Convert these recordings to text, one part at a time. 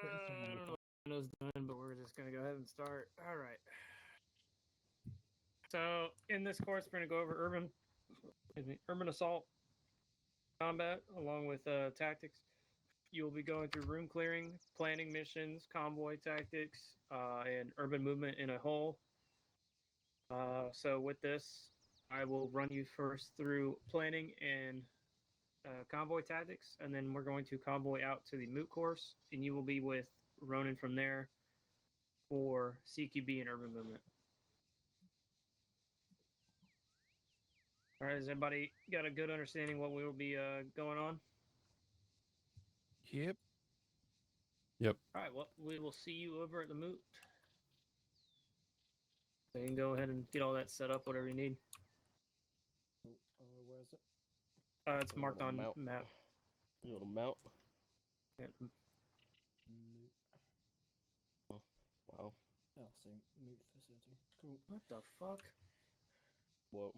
I don't know what Windows doing, but we're just going to go ahead and start. All right. So in this course, we're going to go over urban assault combat along with tactics. You'll be going through room clearing, planning missions, convoy tactics, and urban movement in a whole. So with this, I will run you first through planning and convoy tactics, and then we're going to convoy out to the moot course, and you will be with Ronan from there for CQB and urban movement. All right, has everybody got a good understanding what we will be going on? Yep. All right, well, we will see you over at the moot. So you can go ahead and get all that set up, whatever you need. Where is it? It's marked on mount. map. You want to mount? Yeah. Oh, wow. Oh, so moot facility. Cool. What the fuck? Whoa.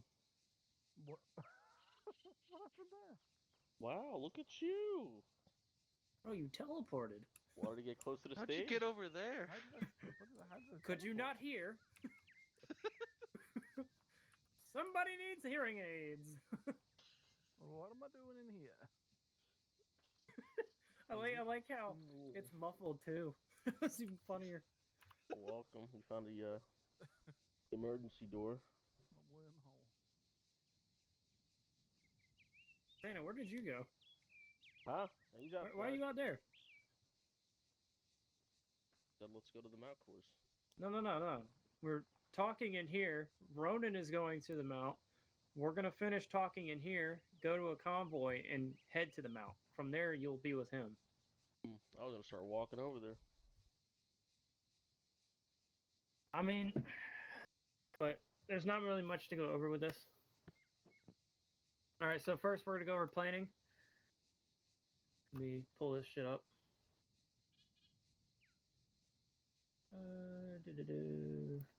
What? What happened there? Wow, look at you. Oh, you teleported. Wanted to get close to the How'd stage? you get over there? How did Could you not hear? Somebody needs hearing aids. What am I doing in here? I like how it's muffled too. It's even funnier. Welcome. We found the emergency door. A wormhole. Dana, where did you go? Huh? He's outside. Why are you out there? Then let's go to the mount course. No. We're talking in here. Ronan is going to the mount. We're going to finish talking in here, go to a convoy, and head to the mount. From there, you'll be with him. I was going to start walking over there. I mean, but there's not really much to go over with this. All right, so first we're going to go over planning. Let me pull this shit up.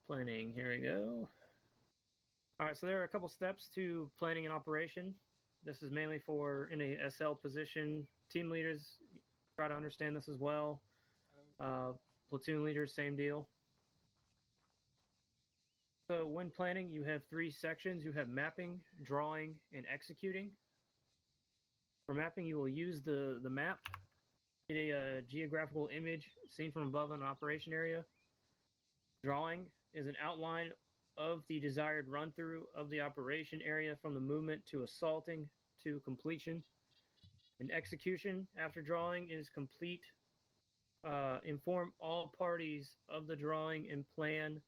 Planning, here we go. All right, so there are a couple steps to planning an operation. This is mainly for in a SL position. Team leaders try to understand this as well. Platoon leaders, same deal. So when planning, you have 3 sections. You have mapping, drawing, and executing. For mapping, you will use the map, get a geographical image seen from above an operation area. Drawing is an outline of the desired run-through of the operation area from the movement to assaulting to completion. And execution after drawing is complete. Inform all parties of the drawing and plan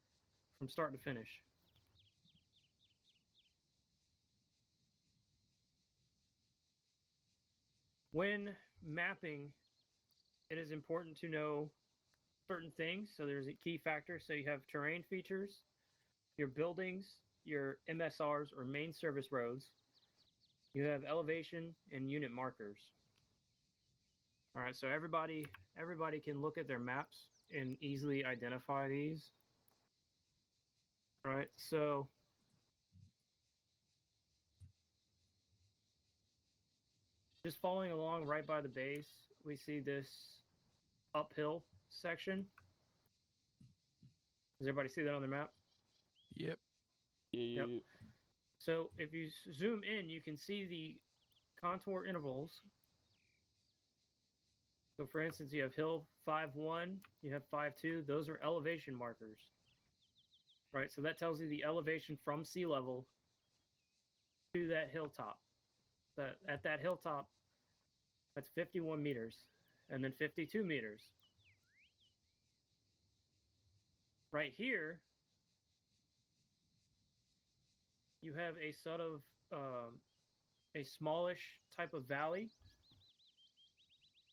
from start to finish. When mapping, it is important to know certain things. So there's a key factor. So you have terrain features, your buildings, your MSRs or main service roads. You have elevation and unit markers. All right, so everybody can look at their maps and easily identify these. All right, so just following along right by the base, we see this uphill section. Does everybody see that on their map? Yep. Yeah. Yep. So if you zoom in, you can see the contour intervals. So for instance, you have hill 5-1, you have 5-2. Those are elevation markers. Right, so that tells you the elevation from sea level to that hilltop. At that hilltop, that's 51 meters, and then 52 meters. Right here, you have a sort of a smallish type of valley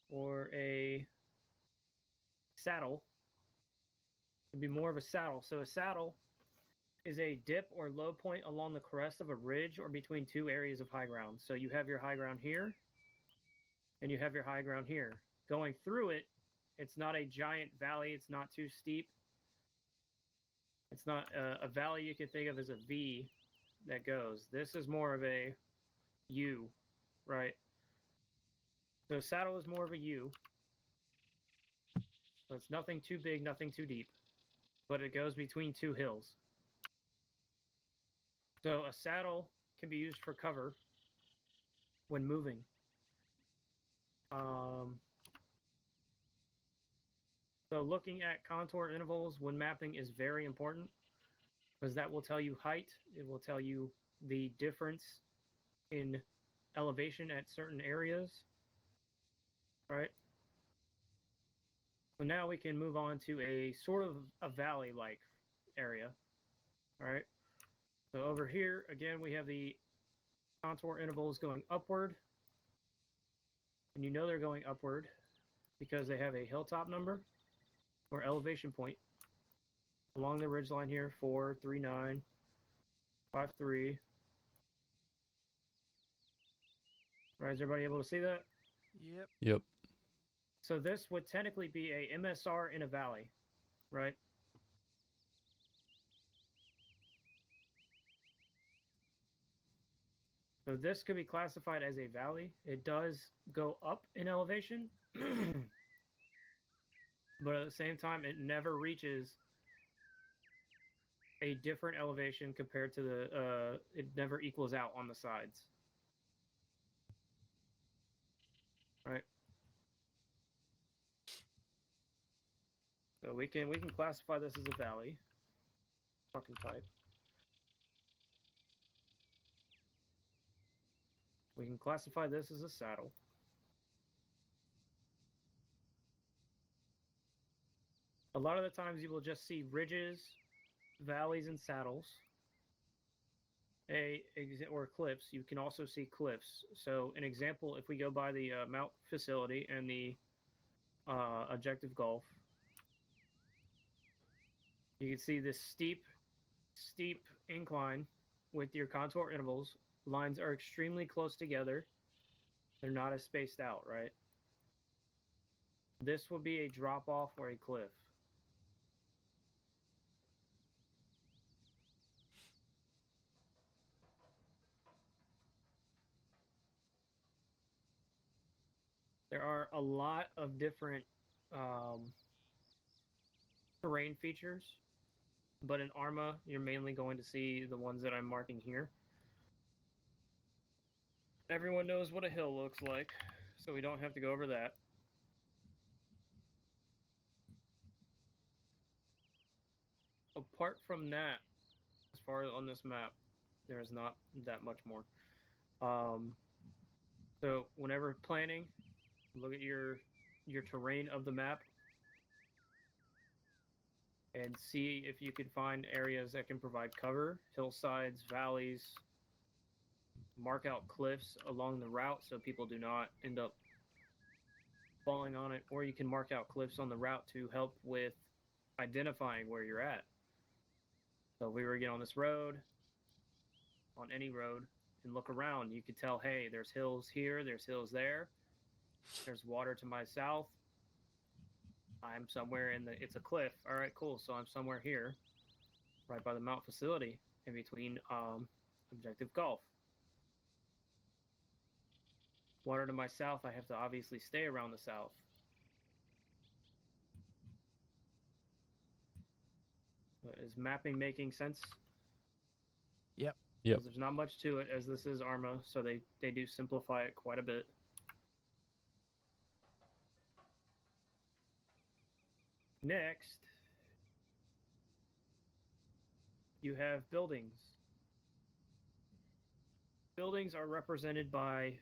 or a saddle. It'd be more of a saddle. So a saddle is a dip or low point along the crest of a ridge or between 2 areas of high ground. So you have your high ground here, and you have your high ground here. Going through it, it's not a giant valley. It's not too steep. It's not a valley you can think of as a V that goes. This is more of a U, right? So saddle is more of a U. So it's nothing too big, nothing too deep, but it goes between two hills. So a saddle can be used for cover when moving. So looking at contour intervals when mapping is very important because that will tell you height. It will tell you the difference in elevation at certain areas, right? So now we can move on to a sort of a valley-like area, all right? So over here, again, we have the contour intervals going upward. And you know they're going upward because they have a hilltop number or elevation point along the ridgeline here, 439, 53. Right, is everybody able to see that? Yep. Yep. So this would technically be a MSR in a valley, right? So this could be classified as a valley. It does go up in elevation, but at the same time, it never reaches a different elevation compared to the, it never equals out on the sides. Right? So we can classify this as a valley. Fucking type. We can classify this as a saddle. A lot of the times you will just see ridges, valleys, and saddles. Or cliffs. You can also see cliffs. So an example, if we go by the Mount facility and the objective Gulf, you can see this steep incline with your contour intervals. Lines are extremely close together. They're not as spaced out, right? This would be a drop off or a cliff. There are a lot of different terrain features, but in ARMA, you're mainly going to see the ones that I'm marking here. Everyone knows what a hill looks like, so we don't have to go over that. Apart from that, as far as on this map, there is not that much more. So whenever planning, look at your terrain of the map and see if you can find areas that can provide cover, hillsides, valleys, mark out cliffs along the route so people do not end up falling on it, or you can mark out cliffs on the route to help with identifying where you're at. So if we were to get on this road, on any road, and look around, you could tell, hey, there's hills here, there's hills there, there's water to my south. I'm somewhere in the, it's a cliff. All right, cool. So I'm somewhere here, right by the Mount facility, in between Objective Gulf. Water to my south, I have to obviously stay around the south. But is mapping making sense? Yep. Yep. 'Cause there's not much to it, as this is ARMA, so they do simplify it quite a bit. Next, you have buildings. Buildings are represented by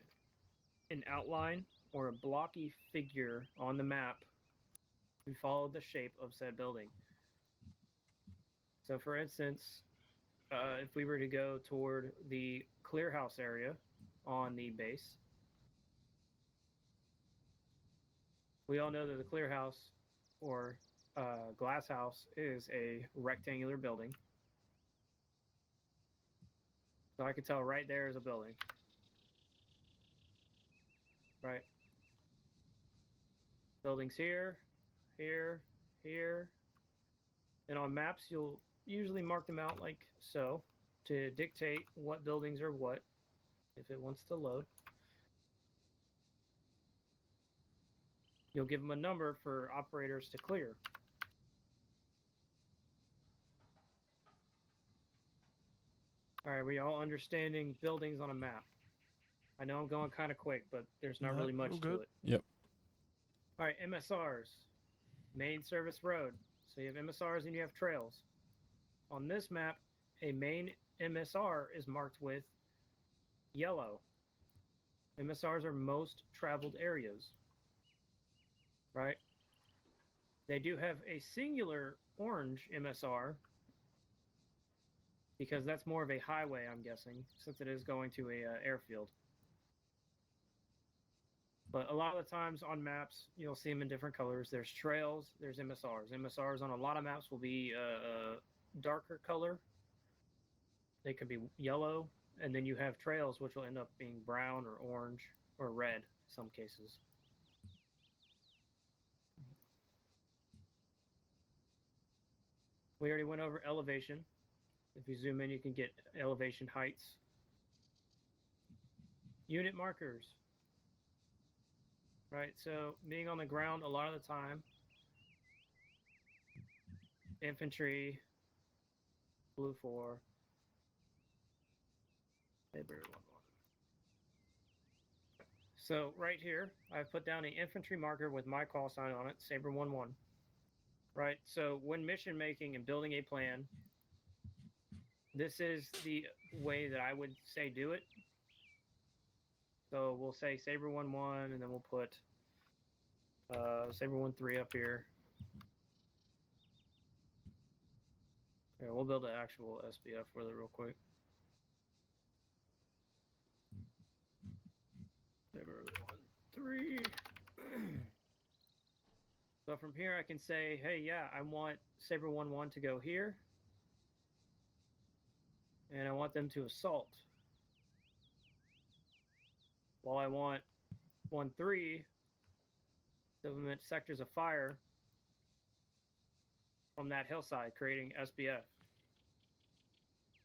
an outline or a blocky figure on the map to follow the shape of said building. So for instance, if we were to go toward the clear house area on the base, we all know that the clear house or glass house is a rectangular building. So I could tell right there is a building. Right? Buildings here, here, here. And on maps, you'll usually mark them out like so to dictate what buildings are what if it wants to load. You'll give them a number for operators to clear. All right, we all understanding buildings on a map? I know I'm going kind of quick, but there's not No, really much you're to good. it. Yep. All right, MSRs, main service road. So you have MSRs and you have trails. On this map, a main MSR is marked with yellow. MSRs are most traveled areas, right? They do have a singular orange MSR because that's more of a highway, I'm guessing, since it is going to a airfield. But a lot of the times on maps, you'll see them in different colors. There's trails, there's MSRs. MSRs on a lot of maps will be a darker color. They could be yellow, and then you have trails, which will end up being brown or orange or red in some cases. We already went over elevation. If you zoom in, you can get elevation heights. Unit markers. Right, so being on the ground a lot of the time, infantry, blue 4, Sabre 1-1. So right here, I've put down an infantry marker with my call sign on it, Sabre 1-1. Right, so when mission making and building a plan, this is the way that I would say do it. So we'll say Sabre 1-1, and then we'll put Sabre 1-3 up here. Yeah, we'll build an actual SBF with it real quick. Sabre 1-3. So from here, I can say, hey, yeah, I want Sabre 1-1 to go here, and I want them to assault. While I want 1-3 to implement sectors of fire from that hillside, creating SBF.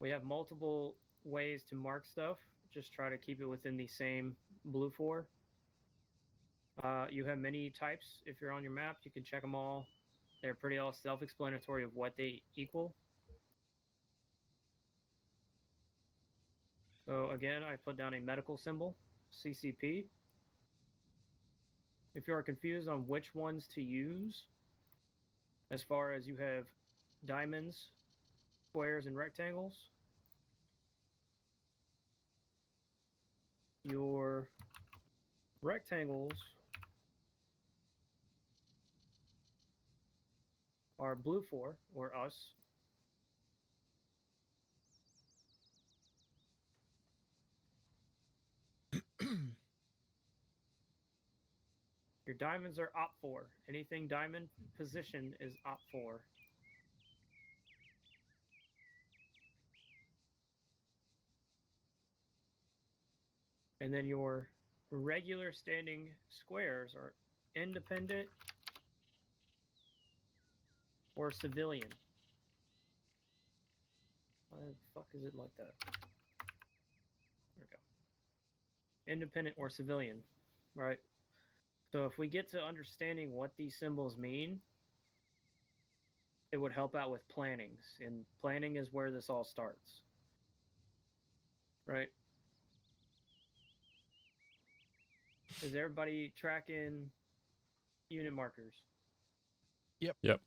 We have multiple ways to mark stuff. Just try to keep it within the same blue 4. You have many types. If you're on your map, you can check them all. They're pretty all self-explanatory of what they equal. So again, I put down a medical symbol, CCP. If you are confused on which ones to use, as far as you have diamonds, squares, and rectangles, your rectangles are blue 4, or us. Your diamonds are op 4. Anything diamond position is op 4. And then your regular standing squares are independent or civilian. Why the fuck is it like that? There we go. Independent or civilian, right? So if we get to understanding what these symbols mean, it would help out with plannings. And planning is where this all starts, right? Is everybody tracking unit markers? Yep. Yeah.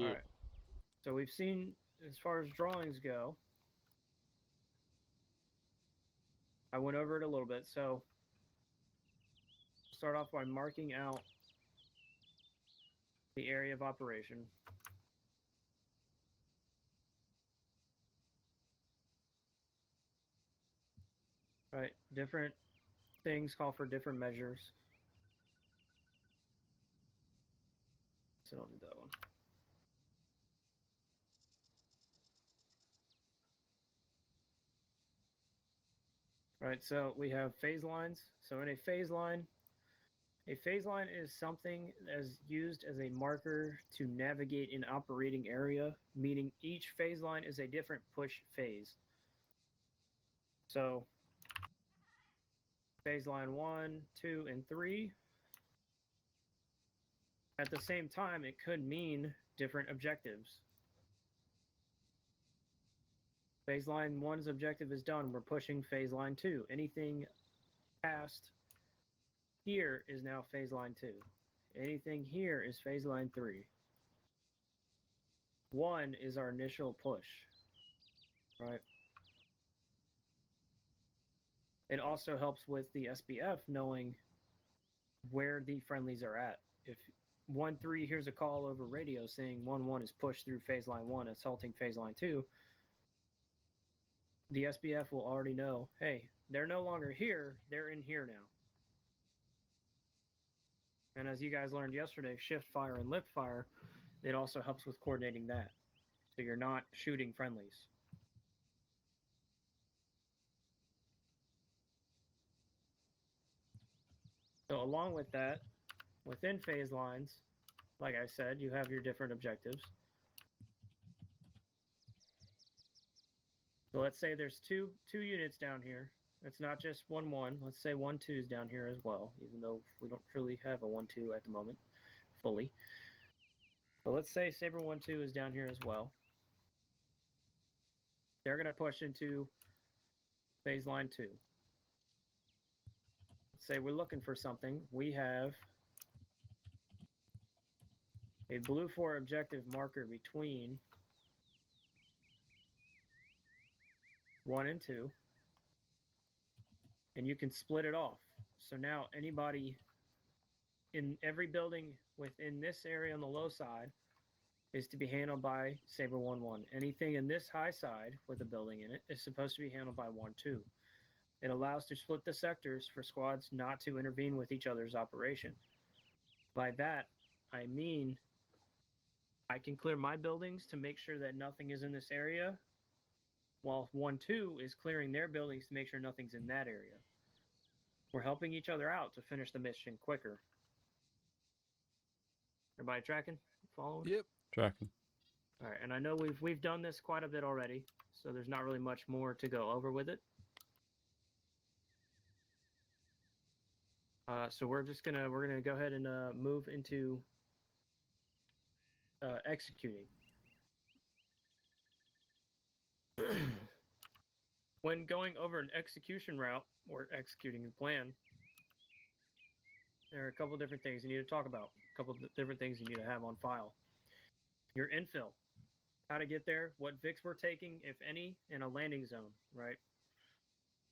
All right. So we've seen, as far as drawings go, I went over it a little bit. So start off by marking out the area of operation. Right, different things call for different measures. So don't do that one. Right, so we have phase lines. So in a phase line is something that is used as a marker to navigate an operating area, meaning each phase line is a different push phase. So phase line 1, 2, and 3 At the same time, it could mean different objectives. Phase line 1's objective is done. We're pushing phase line 2. Anything past here is now phase line 2. Anything here is phase line 3. 1 is our initial push, right? It also helps with the SBF knowing where the friendlies are at. If 1-3 hears a call over radio saying 1-1 is pushed through phase line 1, assaulting phase line 2, the SBF will already know, hey, they're no longer here, they're in here now. And as you guys learned yesterday, shift fire and lip fire, it also helps with coordinating that. So you're not shooting friendlies. So along with that, within phase lines, like I said, you have your different objectives. So let's say there's two units down here. It's not just 1-1. Let's say 1-2 is down here as well, even though we don't really have a 1-2 at the moment, fully. But let's say Sabre 1-2 is down here as well. They're going to push into phase line 2. Let's say we're looking for something. We have a blue 4 objective marker between 1 and 2. And you can split it off. So now anybody in every building within this area on the low side is to be handled by Sabre 1-1. Anything in this high side with a building in it is supposed to be handled by 1-2. It allows to split the sectors for squads not to intervene with each other's operation. By that, I mean I can clear my buildings to make sure that nothing is in this area, while 1-2 is clearing their buildings to make sure nothing's in that area. We're helping each other out to finish the mission quicker. Everybody tracking? Following? Yep. Tracking. All right, and I know we've done this quite a bit already, so there's not really much more to go over with it. So we're gonna go ahead and move into executing. When going over an execution route or executing a plan, there are a couple different things you need to talk about. A couple different things you need to have on file. Your infill, how to get there, what VIX we're taking, if any, in a landing zone, right?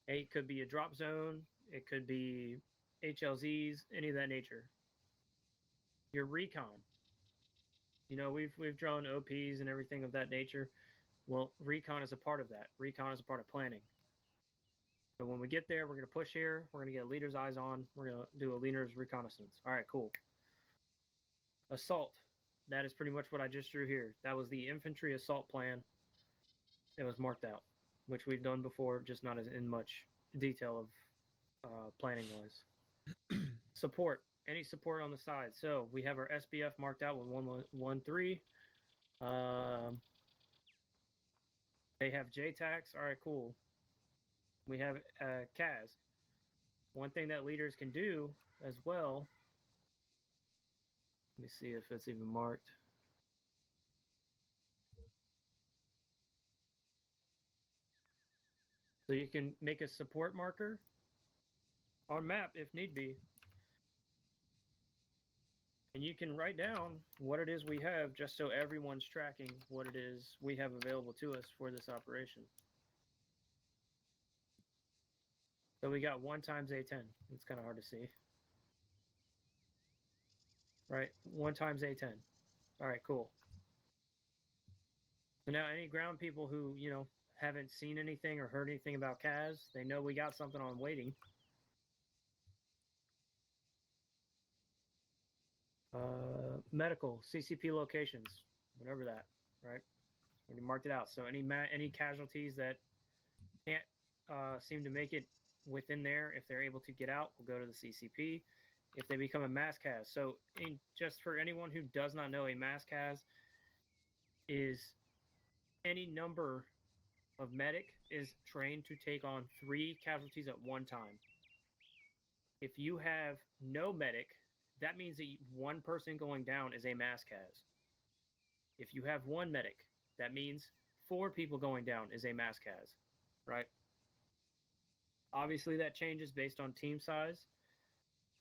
It could be a drop zone, it could be HLZs, any of that nature. Your recon. You know, we've drawn OPs and everything of that nature. Well, recon is a part of that. Recon is a part of planning. So when we get there, we're going to push here. We're going to get a leader's eyes on. We're going to do a leader's reconnaissance. All right, cool. Assault. That is pretty much what I just drew here. That was the infantry assault plan. It was marked out, which we've done before, just not as in much detail of planning-wise. Support. Any support on the side. So we have our SBF marked out with 1-1-3. They have JTACs. All right, cool. We have CAS. One thing that leaders can do as well, let me see if it's even marked. So you can make a support marker on map if need be. And you can write down what it is we have just so everyone's tracking what it is we have available to us for this operation. So we got 1 times A10. It's kind of hard to see. Right, 1 times A10. All right, cool. So now any ground people who, you know, haven't seen anything or heard anything about CAS, they know we got something on waiting. Medical, CCP locations, whatever that, right? We marked it out. So any casualties that can't seem to make it within there, if they're able to get out, we'll go to the CCP. If they become a mass CAS. So just for anyone who does not know, a mass CAS is any number of medic is trained to take on 3 casualties at one time. If you have no medic that means that one person going down is a mass cas. If you have one medic, that means 4 people going down is a mass cas, right? Obviously, that changes based on team size.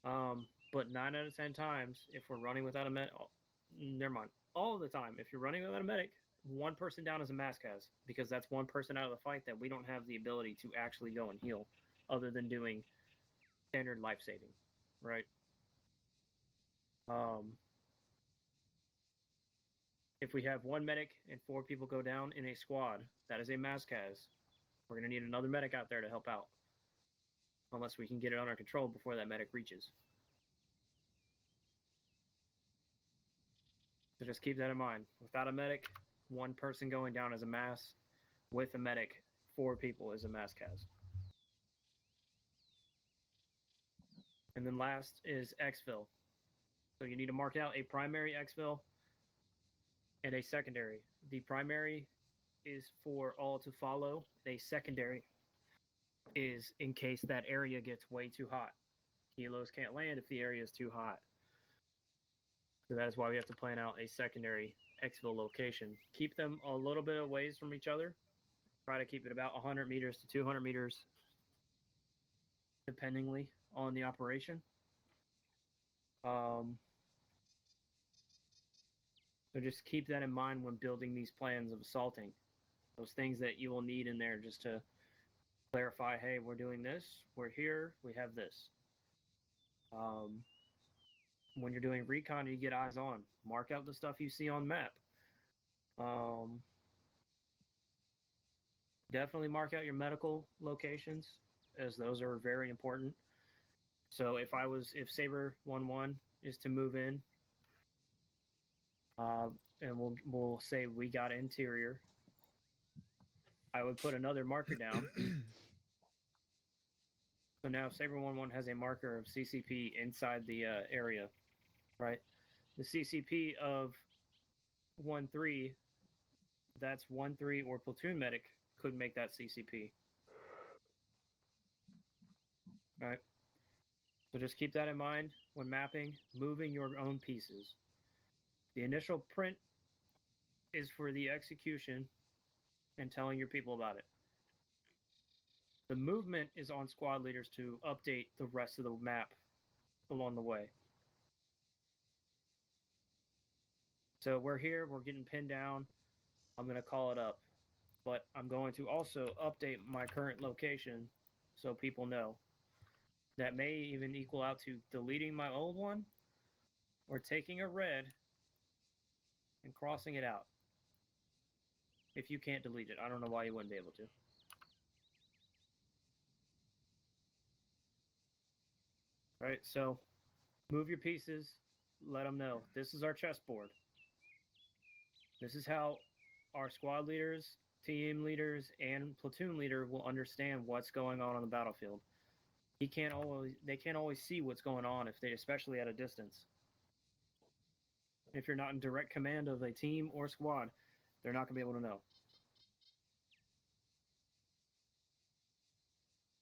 But 9 out of 10 times, if we're running without a medic, never mind. All the time, if you're running without a medic, one person down is a mass cas because that's one person out of the fight that we don't have the ability to actually go and heal, other than doing standard life saving, right? If we have one medic and 4 people go down in a squad, that is a mass cas. We're going to need another medic out there to help out, unless we can get it under control before that medic reaches. So just keep that in mind. Without a medic, one person going down is a mass. With a medic, 4 people is a mass cas. And then last is exfil. So you need to mark out a primary exfil and a secondary. The primary is for all to follow. A secondary is in case that area gets way too hot. Kilos can't land if the area is too hot. So that is why we have to plan out a secondary exfil location. Keep them a little bit of ways from each other. Try to keep it about 100 meters to 200 meters, dependingly on the operation. So just keep that in mind when building these plans of assaulting. Those things that you will need in there just to clarify, hey, we're doing this, we're here, we have this. When you're doing recon, you get eyes on. Mark out the stuff you see on map. Definitely mark out your medical locations, as those are very important. So if Sabre 1-1 is to move in, and we'll say we got interior, I would put another marker down. So now Sabre 1-1 has a marker of CCP inside the area, right? The CCP of 1-3, that's 1-3 or platoon medic could make that CCP. Right? So just keep that in mind when mapping, moving your own pieces. The initial print is for the execution and telling your people about it. The movement is on squad leaders to update the rest of the map along the way. So we're here, we're getting pinned down. I'm going to call it up. But I'm going to also update my current location so people know. That may even equal out to deleting my old one or taking a red and crossing it out. If you can't delete it, I don't know why you wouldn't be able to. All right, so move your pieces, let them know. This is our chessboard. This is how our squad leaders, team leaders, and platoon leader will understand what's going on the battlefield. They can't always see what's going on, especially at a distance. If you're not in direct command of a team or squad, they're not going to be able to know.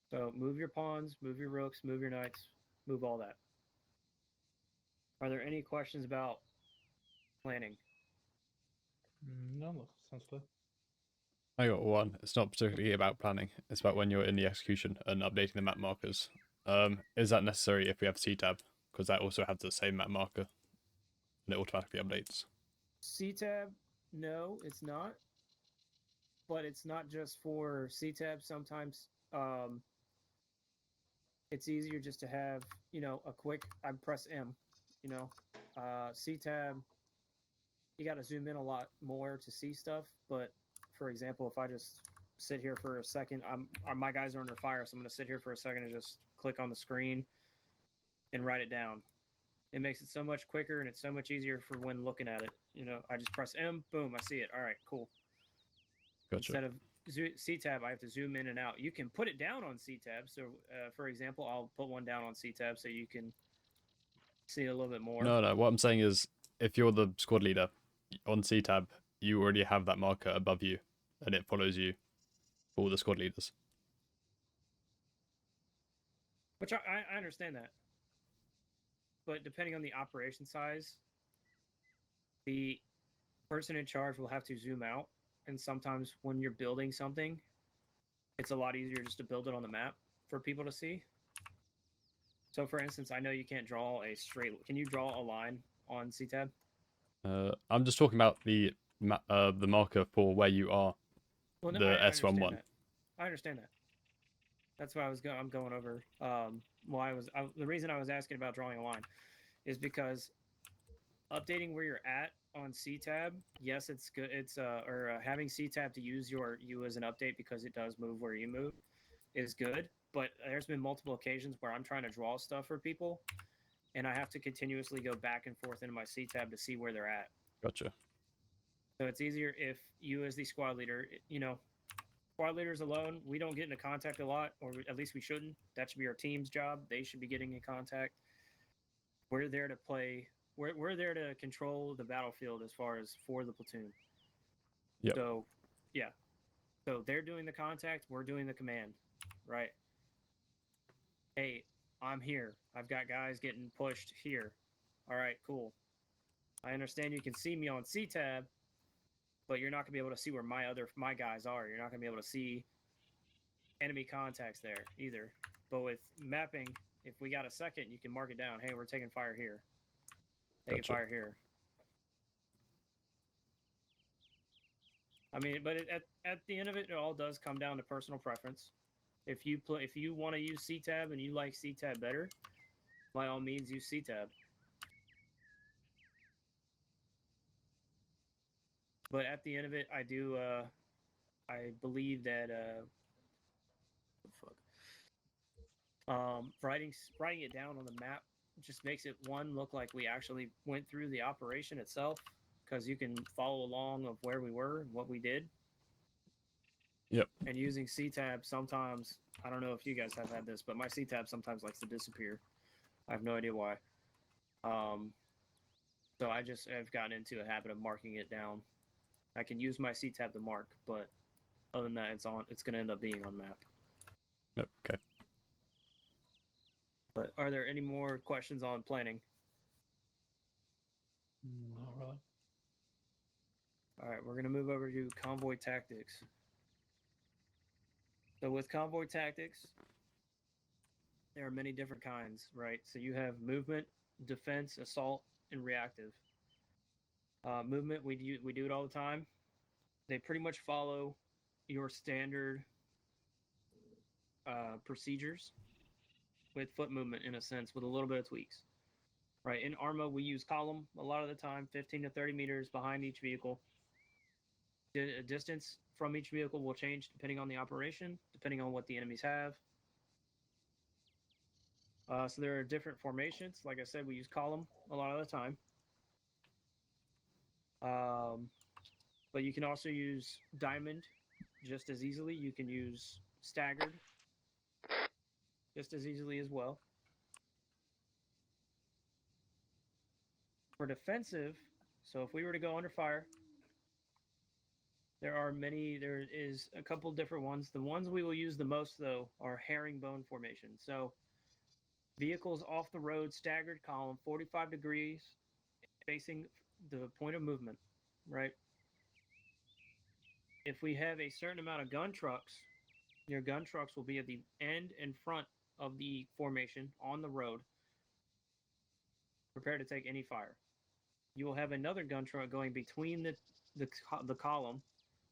So move your pawns, move your rooks, move your knights, move all that. Are there any questions about planning? No, sounds clear. I got one. It's not particularly about planning. It's about when you're in the execution and updating the map markers. Is that necessary if we have CTAB? Because that also has the same map marker and it automatically updates. CTAB, no, it's not. But it's not just for CTAB. Sometimes it's easier just to have, a quick, I press M, CTAB, you got to zoom in a lot more to see stuff. But for example, if I just sit here for a second, my guys are under fire, so I'm going to sit here for a second and just click on the screen and write it down. It makes it so much quicker and it's so much easier for when looking at it. I just press M, boom, I see it. All right, cool. Gotcha. Instead of CTAB, I have to zoom in and out. You can put it down on CTAB. So, for example, I'll put one down on CTAB so you can see it a little bit more. No. What I'm saying is, if you're the squad leader on CTAB, you already have that marker above you, and it follows you for all the squad leaders. Which I understand that. but depending on the operation size, the person in charge will have to zoom out. And sometimes when you're building something, it's a lot easier just to build it on the map for people to see. So, for instance, I know you can't draw a straight. Can you draw a line on CTab? I'm just talking about the marker for where you are. Well, no, The I S11. understand that. I understand that. That's why I'm going over. The reason I was asking about drawing a line is because updating where you're at on CTab, yes, it's good. It's having CTab to use you as an update because it does move where you move is good. But there's been multiple occasions where I'm trying to draw stuff for people, and I have to continuously go back and forth into my CTab to see where they're at. Gotcha. So it's easier if you, as the squad leader, squad leaders alone, we don't get into contact a lot, or at least we shouldn't. That should be our team's job. They should be getting in contact. We're there to play. We're there to control the battlefield as far as for the platoon. Yep. So, yeah. So they're doing the contact. We're doing the command, right? Hey, I'm here. I've got guys getting pushed here. All right, cool. I understand you can see me on CTab, but you're not gonna be able to see where my guys are. You're not gonna be able to see enemy contacts there either. But with mapping, if we got a second, you can mark it down. Hey, we're taking fire here. Taking Gotcha. fire here. I mean, but at the end of it, it all does come down to personal preference. If you want to use CTab and you like CTab better, by all means use CTab. But at the end of it, I believe that writing it down on the map just makes it look like we actually went through the operation itself, because you can follow along of where we were and what we did. Yep. And using CTab sometimes, I don't know if you guys have had this, but my CTab sometimes likes to disappear. I have no idea why. So I've gotten into a habit of marking it down. I can use my CTab to mark, but other than that, it's going to end up being on map. Yep. Okay. But are there any more questions on planning? Not really. All right, we're going to move over to convoy tactics. So with convoy tactics, there are many different kinds, right? So you have movement, defense, assault, and reactive. Movement, we do it all the time. They pretty much follow your standard procedures with foot movement, in a sense, with a little bit of tweaks. Right, in Arma, we use column a lot of the time, 15 to 30 meters behind each vehicle. The distance from each vehicle will change depending on the operation, depending on what the enemies have. So there are different formations. Like I said, we use column a lot of the time. But you can also use diamond just as easily. You can use staggered just as easily as well. For defensive, so if we were to go under fire, there is a couple different ones. The ones we will use the most, though, are herringbone formation. So vehicles off the road, staggered column, 45 degrees, facing the point of movement, right? If we have a certain amount of gun trucks, your gun trucks will be at the end and front of the formation on the road, prepared to take any fire. You will have another gun truck going between the column,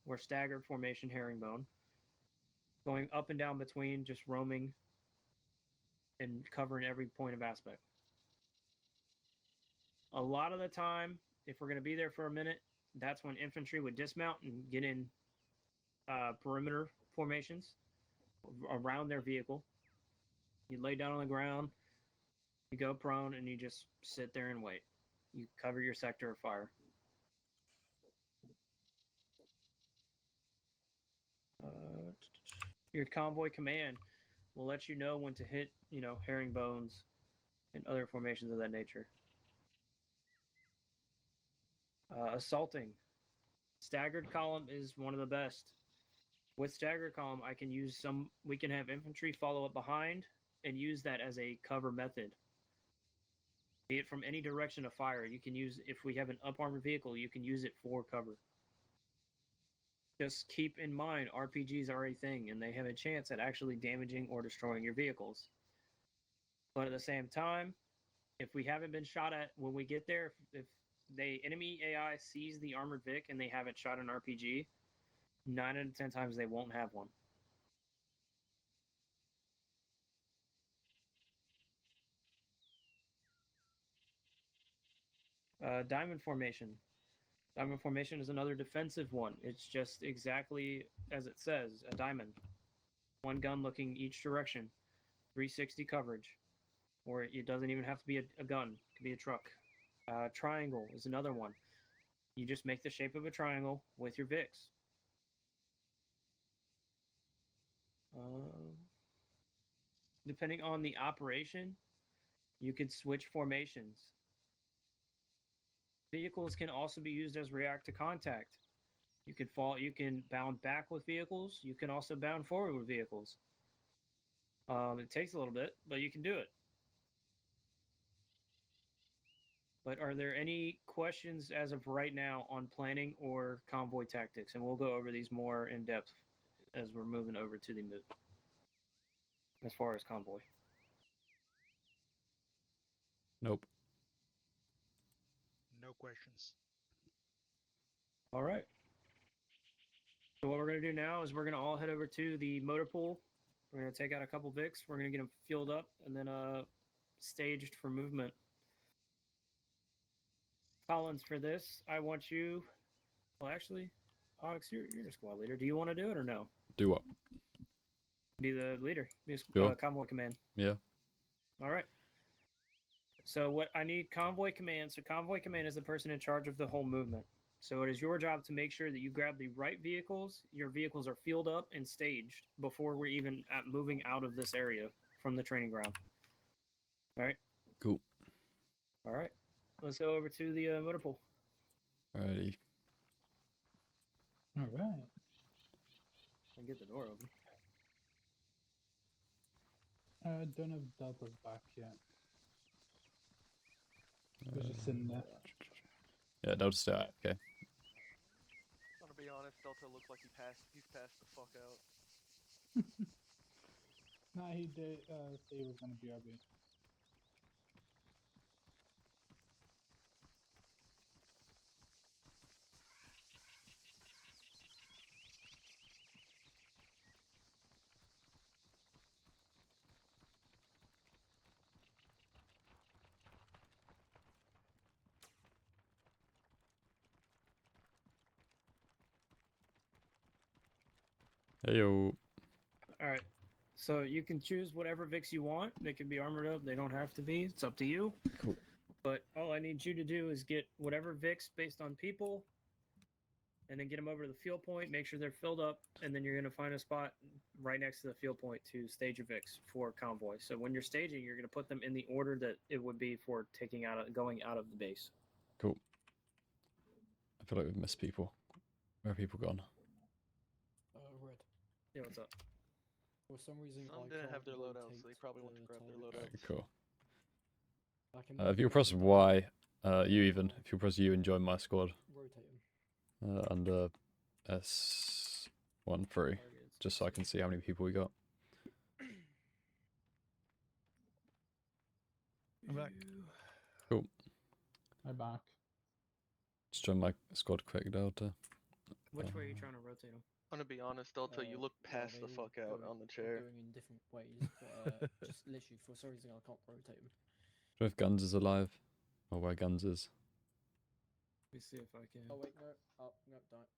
or staggered formation herringbone, going up and down between, just roaming and covering every point of aspect. A lot of the time, if we're going to be there for a minute, that's when infantry would dismount and get in perimeter formations around their vehicle. You lay down on the ground, you go prone, and you just sit there and wait. You cover your sector of fire. Your convoy command will let you know when to hit, herringbones and other formations of that nature. Assaulting. Staggered column is one of the best. With staggered column, we can have infantry follow up behind and use that as a cover method. Be it from any direction of fire. You can use, if we have an up armored vehicle, you can use it for cover. Just keep in mind, RPGs are a thing, and they have a chance at actually damaging or destroying your vehicles. But at the same time, if we haven't been shot at when we get there, if the enemy AI sees the armored Vic and they haven't shot an RPG, 9 out of 10 times they won't have one. Diamond formation. Diamond formation is another defensive one. It's just exactly as it says, a diamond. One gun looking each direction, 360 coverage. Or it doesn't even have to be a gun. It could be a truck. Triangle is another one. You just make the shape of a triangle with your VIX. Depending on the operation, you could switch formations. Vehicles can also be used as react to contact. You can bound back with vehicles. You can also bound forward with vehicles. It takes a little bit, but you can do it. But are there any questions as of right now on planning or convoy tactics? And we'll go over these more in depth as we're moving over to the move. As far as convoy. Nope. No questions. All right. So what we're going to do now is we're going to all head over to the motor pool. We're going to take out a couple Vics. We're going to get them fueled up and then staged for movement. Collins, for this, I want you... Well, actually, Onyx, you're a squad leader. Do you want to do it or no? Do what? Be the leader. Be Sure. Convoy command. Yeah. All right. So what I need convoy command. So convoy command is the person in charge of the whole movement. So it is your job to make sure that you grab the right vehicles. Your vehicles are fueled up and staged before we're even moving out of this area from the training ground. All right. Cool. All right. Let's go over to the motor pool. Alrighty. All right. And get the door open. I don't have Delta's back yet. It was just sitting there. Yeah, Delta's still out. Okay. I'm gonna be honest, Delta looks like he's passed the fuck out. Nah, he did say he was gonna be RB. Hey yo. All right. So you can choose whatever Vix you want. They can be armored up. They don't have to be. It's up to you. Cool. But all I need you to do is get whatever Vix based on people, and then get them over to the fuel point. Make sure they're filled up, and then you're going to find a spot right next to the fuel point to stage your Vix for convoy. So when you're staging, you're going to put them in the order that it would be for going out of the base. Cool. I feel like we've missed people. Where are people gone? Red. Yeah, what's up? For some reason, Some I didn't can't have their loadouts, rotate so they probably want to the grab their target. loadouts. Cool. I can If you press Y, if you press U and join my squad, rotate them. under S13, Targets. just so I can see how many people we got. I'm back. Cool. I'm back. Just join my squad quick, Delta. Which way are you trying to rotate them? I'm gonna be honest, Delta, you look Yeah, past the they fuck out go- on the they're chair. Going in different ways, but just literally for some reason I can't rotate them. Do you know if Guns is alive? Or where Guns is? Let me see if I can. Oh wait, no, don't.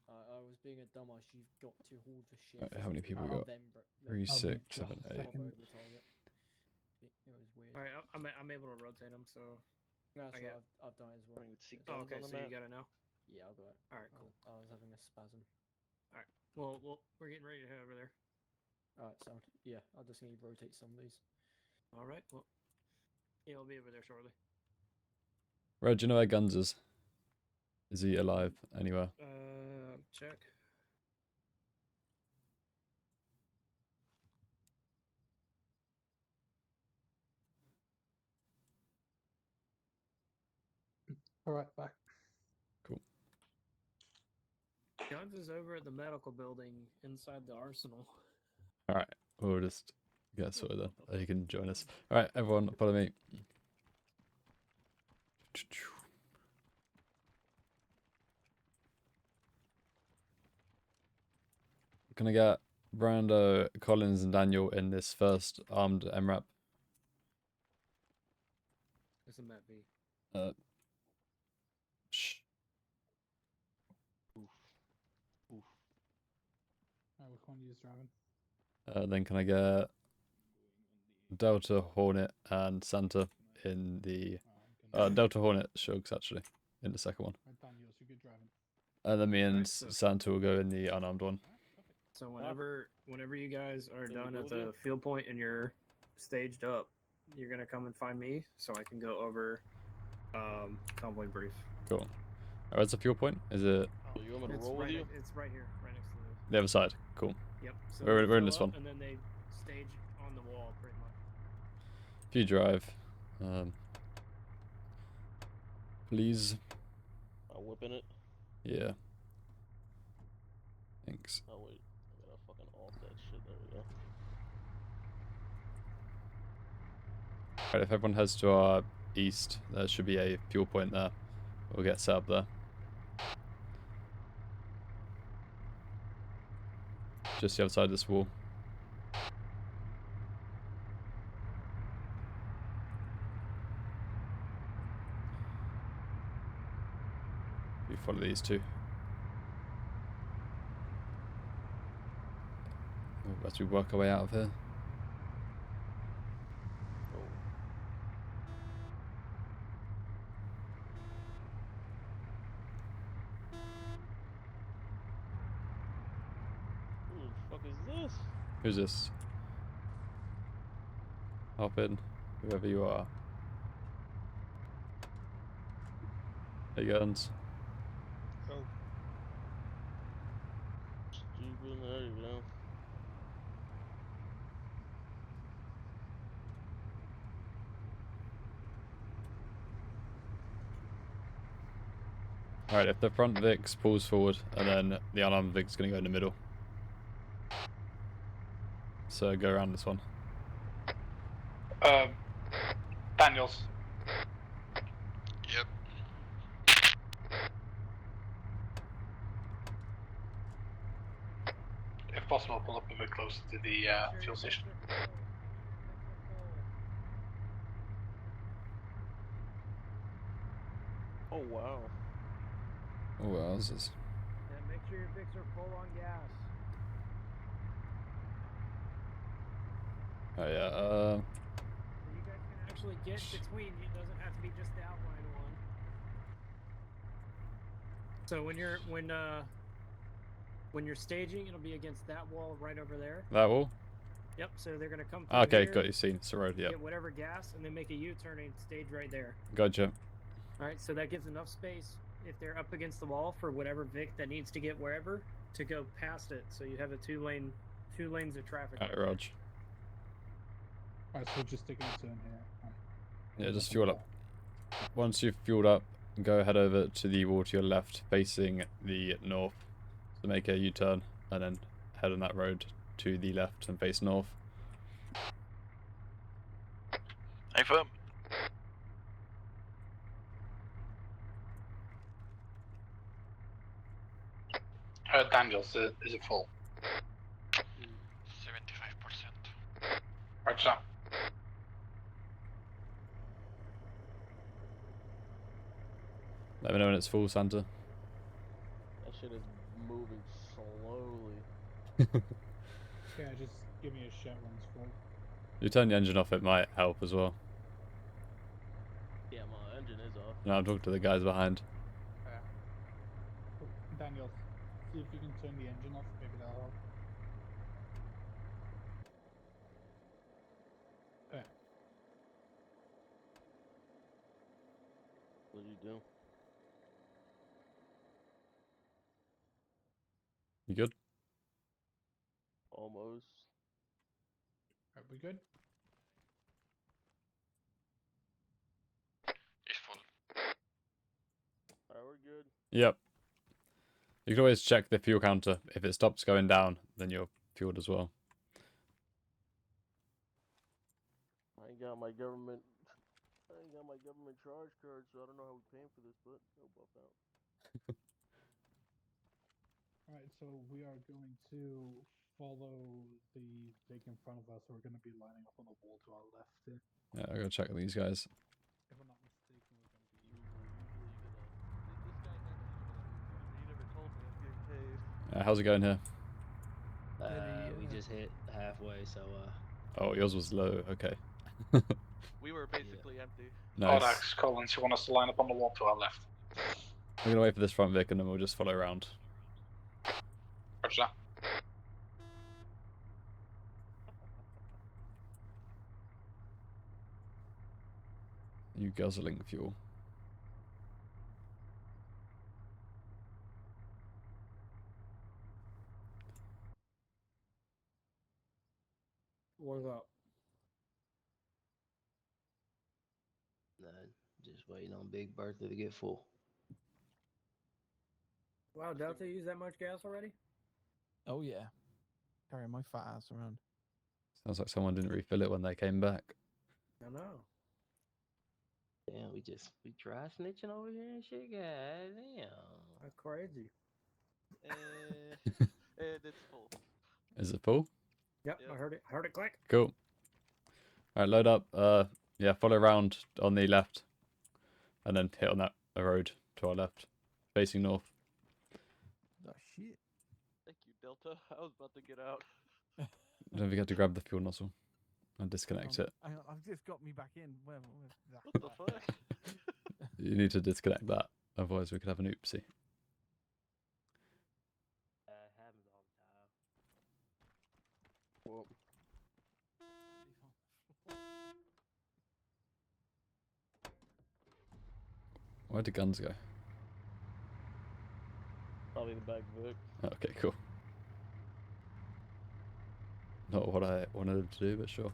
I was being a dumbass. You've got to hold the shit. How many people we got? Then 3, I'll 6, be just 7, a 8. second. Over the target. It was weird. All right, I'm able to rotate them. So. No, that's I right, got- I've done it as well. Running with seat Oh, guns okay. on the So you map. got it now. Yeah, I got it. All right, cool. I was having a spasm. Well, we're getting ready to head over there. Alright, sound. Yeah, I just need to rotate some of these. All right. Well, yeah, I'll be over there shortly. Red, do you know where Guns is? Is he alive anywhere? Check. Alright, back. Guns is over at the medical building inside the arsenal. All right, we'll just get sorted then. You can join us. All right, everyone, follow me. Can I get Brando, Collins, and Daniel in this first armed MRAP? What's the map be? Shh. Which one are you driving? Then can I get Delta, Hornet, and Santa in the Delta Hornet Shugs actually in the second one, Right, Daniel, so good driving. and then me and Alright, so- Santa will go in the unarmed one. So whenever you guys are Can we done go at with the you? field point and you're staged up, you're gonna come and find me so I can go over convoy brief. Cool. Where's the fuel point? Is it Oh, you want me to It's roll with right, you? it's right here, right next to the other side? Cool. the. Yep. So We're they in fill this up, one. and then they stage on the wall, pretty much. If you drive, please. I'm whipping it. Yeah. Thanks. Oh wait, I gotta fucking alt that shit. There we go. Right, if everyone heads to our east, there should be a fuel point there. We'll get set up there. Just the other side of this wall. You follow these two. As we work our way out of here. Oh. Who the fuck is this? Who's this? Hop in, whoever you are. Hey guns. Oh. Stupid. There you go. Alright, if the front Vix pulls forward, and then the unarmed Vic's gonna go in the middle. So go around this one. Daniels. Yep. If possible, pull up a bit closer to the fuel station. Oh wow. Oh, well, this is. And make sure your Vics are full on gas. Oh yeah. So you guys can actually get between. It doesn't have to be just the outline one. So when you're staging, it'll be against that wall right over there. That wall. Yep. So they're gonna come through Okay, here, got you seen. It's the road. Yep. get whatever gas, and then make a U-turn and stage right there. Gotcha. All right. So that gives enough space if they're up against the wall for whatever Vic that needs to get wherever to go past it. So you have a two lanes of traffic. Alright, Raj. Alright, so we're just taking a turn here. Right. Yeah, just fuel up. Once you've fueled up, go head over to the wall to your left, facing the north. So make a U-turn, and then head on that road to the left and face north. Affirm. Daniels, is it full? 75%. Right, so. Let me know when it's full, Santa. That shit is moving slowly. Yeah, just give me a shout when it's full. You turn the engine off, it might help as well. Yeah, my engine is off. No, I'm talking to the guys behind. Oh, Daniel, see if you can turn the engine off, maybe that'll help. There. What did you do? You good? Almost. Are we good? Is full. good. Yep. You can always check the fuel counter. If it stops going down, then you're fueled as well. I ain't got my government charge card, so I don't know how we're paying for this, but no buff out. Alright, so we are going to follow the Vic in front of us. We're going to be lining up on the wall to our left here. Yeah, I gotta check these guys. If I'm not mistaken, we're going to be. This guy next to you, you never told me I'm getting tased. How's it going here? We just hit halfway, so Oh, yours was low. Okay. We were basically empty. Nice. Audax, Collins, you want us to line up on the wall to our left? I'm gonna wait for this front Vic and then we'll just follow around. Roger that. You guzzling fuel. What's up? just waiting on Big Bertha to get full. Wow, Delta used that much gas already? Oh yeah. Carrying my fat ass around. Sounds like someone didn't refill it when they came back. I know. Damn, we try snitching over here and shit. God damn. That's crazy. And it's full. Is it full? Yep, Yep. I heard it. Heard it click. Cool. Alright, load up. Yeah, follow around on the left. And then hit on that road to our left. Facing north. Oh shit. Thank you, Delta. I was about to get out. Don't forget to grab the fuel nozzle and disconnect it. Hang on, I've just got me back in. Where's that? What the fuck? You need to disconnect that, otherwise we could have an oopsie. Happens all the time. Well, Where'd the guns go? probably the back Vic. Okay, cool. Not what I wanted them to do, but sure.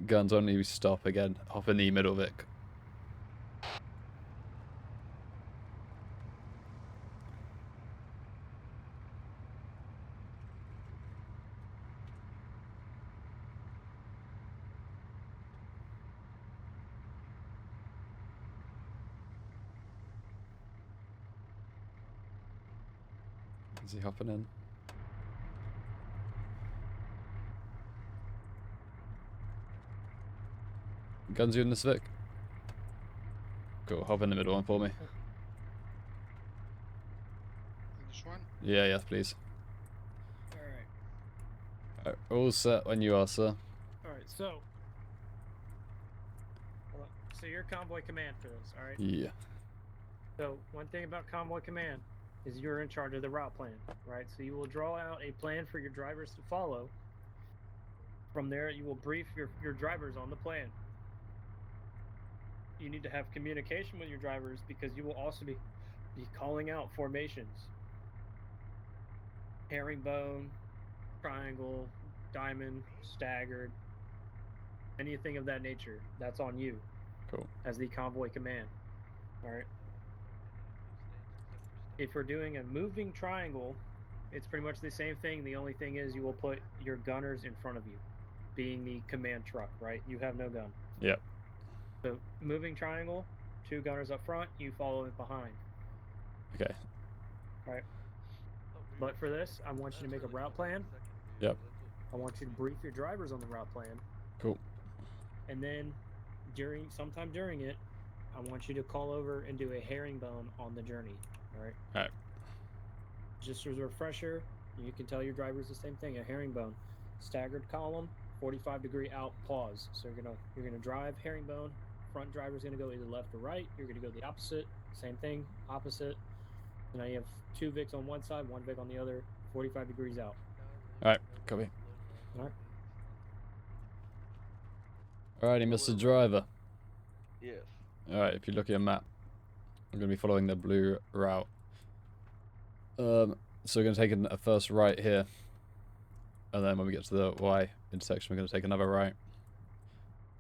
Guns only stop again. Hop in the middle, Vic. Is he hopping in? Guns you in this, Vic? Cool, hop in the middle one for me. This one? Yeah, yes, please. All right. Alright, all set when you are, sir. All right. So. Hold on. So you're convoy command for this, all right? Yeah. So one thing about convoy command is you're in charge of the route plan, right? So you will draw out a plan for your drivers to follow. From there, you will brief your drivers on the plan. You need to have communication with your drivers because you will also be calling out formations. Herringbone, triangle, diamond, staggered, anything of that nature. That's on you. Cool. As the convoy command. All right. If we're doing a moving triangle, it's pretty much the same thing. The only thing is you will put your gunners in front of you, being the command truck, right? You have no gun. Yep. So moving triangle, 2 gunners up front, you follow it behind. Okay. Right. But for this, I want you to make a route plan. Yep. I want you to brief your drivers on the route plan. Cool. And then sometime during it, I want you to call over and do a herringbone on the journey. All right. All right. Just as a refresher, you can tell your drivers the same thing. A herringbone, staggered column, 45-degree out, pause. So you're gonna drive herringbone. Front driver's gonna go either left or right. You're gonna go the opposite. Same thing, opposite. And now you have 2 Vics on one side, 1 Vic on the other. 45 degrees out. Alright, copy. Alright. Alrighty, Mr. Driver. Yes. Alright, if you look at your map, I'm going to be following the blue route. So we're going to take a first right here. And then when we get to the Y intersection, we're going to take another right.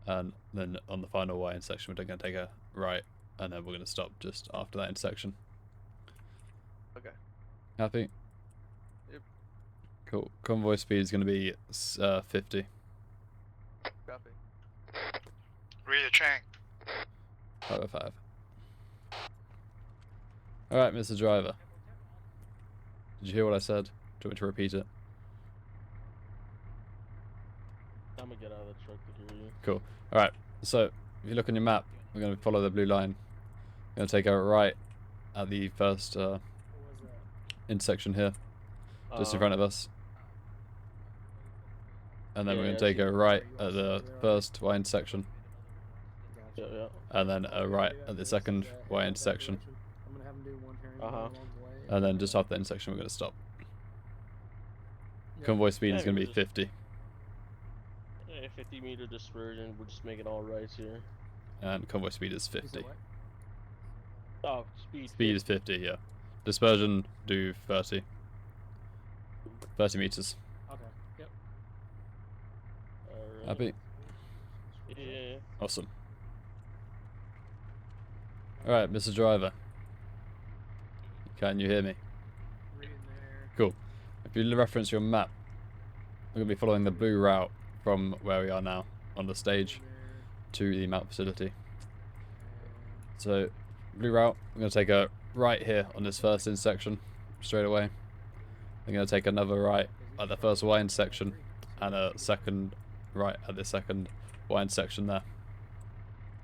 And then on the final Y intersection, we're going to take a right and then we're going to stop just after that intersection. Okay. Happy? Yep. Cool. Convoy speed is going to be 50. Copy. Read a train. 505. Alright, Mr. Driver. Did you hear what I said? Do you want me to repeat it? I'm gonna get out of the truck to hear you. Cool. Alright, so if you look on your map, we're going to follow the blue line. We're going to take a right at the first intersection here, just in front of us. And then Yeah, we're going yeah, to I take see a it. right at the first Y intersection, Yeah, yeah. and then a right at the second Y intersection. I'm gonna have him do one turn Uh-huh. along the way. And then just after the intersection, we're going to stop. Yeah. Convoy speed Yeah, is going to we're be just- 50, Yeah, 50-meter dispersion. We're just making all rights here. and convoy speed is You said 50. what? Oh, speed. Speed is 50, yeah. Dispersion, do 30. 30 meters. Okay. Yep. Alright. Happy? Yeah. Awesome. Alright, Mr. Driver. Can you hear me? Reading there. Cool. If you reference your map, we're going to be following the blue route from where we are now on the stage to the mount facility. So, blue route, we're going to take a right here on this first intersection straight away. We're going to take another right at the first Y intersection and a second right at the second Y intersection there.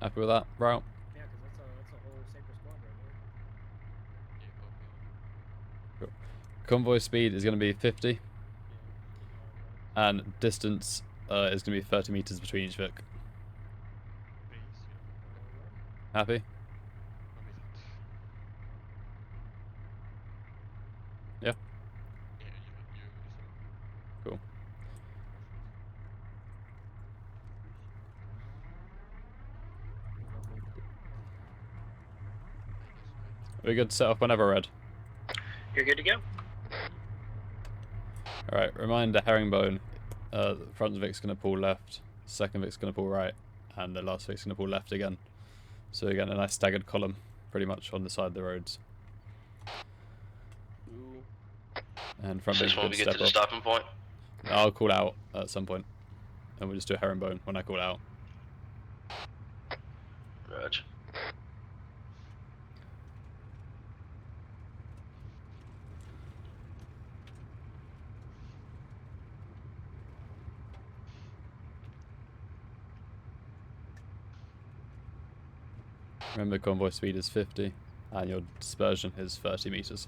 Happy with that route? Yeah, because that's a whole Sabre squad right there. Convoy speed is going to be 50, and distance is going to be 30 meters between each Vic. Happy? Yeah? Cool. We're good to set off whenever, Red. You're good to go. Alright, reminder, herringbone. The front Vic's going to pull left, second Vic's going to pull right, and the last Vic's going to pull left again. So again, a nice staggered column, pretty much on the side of the roads. Ooh. And front This Vic's is when going we to get to step the up. stopping point. I'll call out at some point, and we'll just do a herringbone when I call out. Roger. Remember, convoy speed is 50, and your dispersion is 30 meters.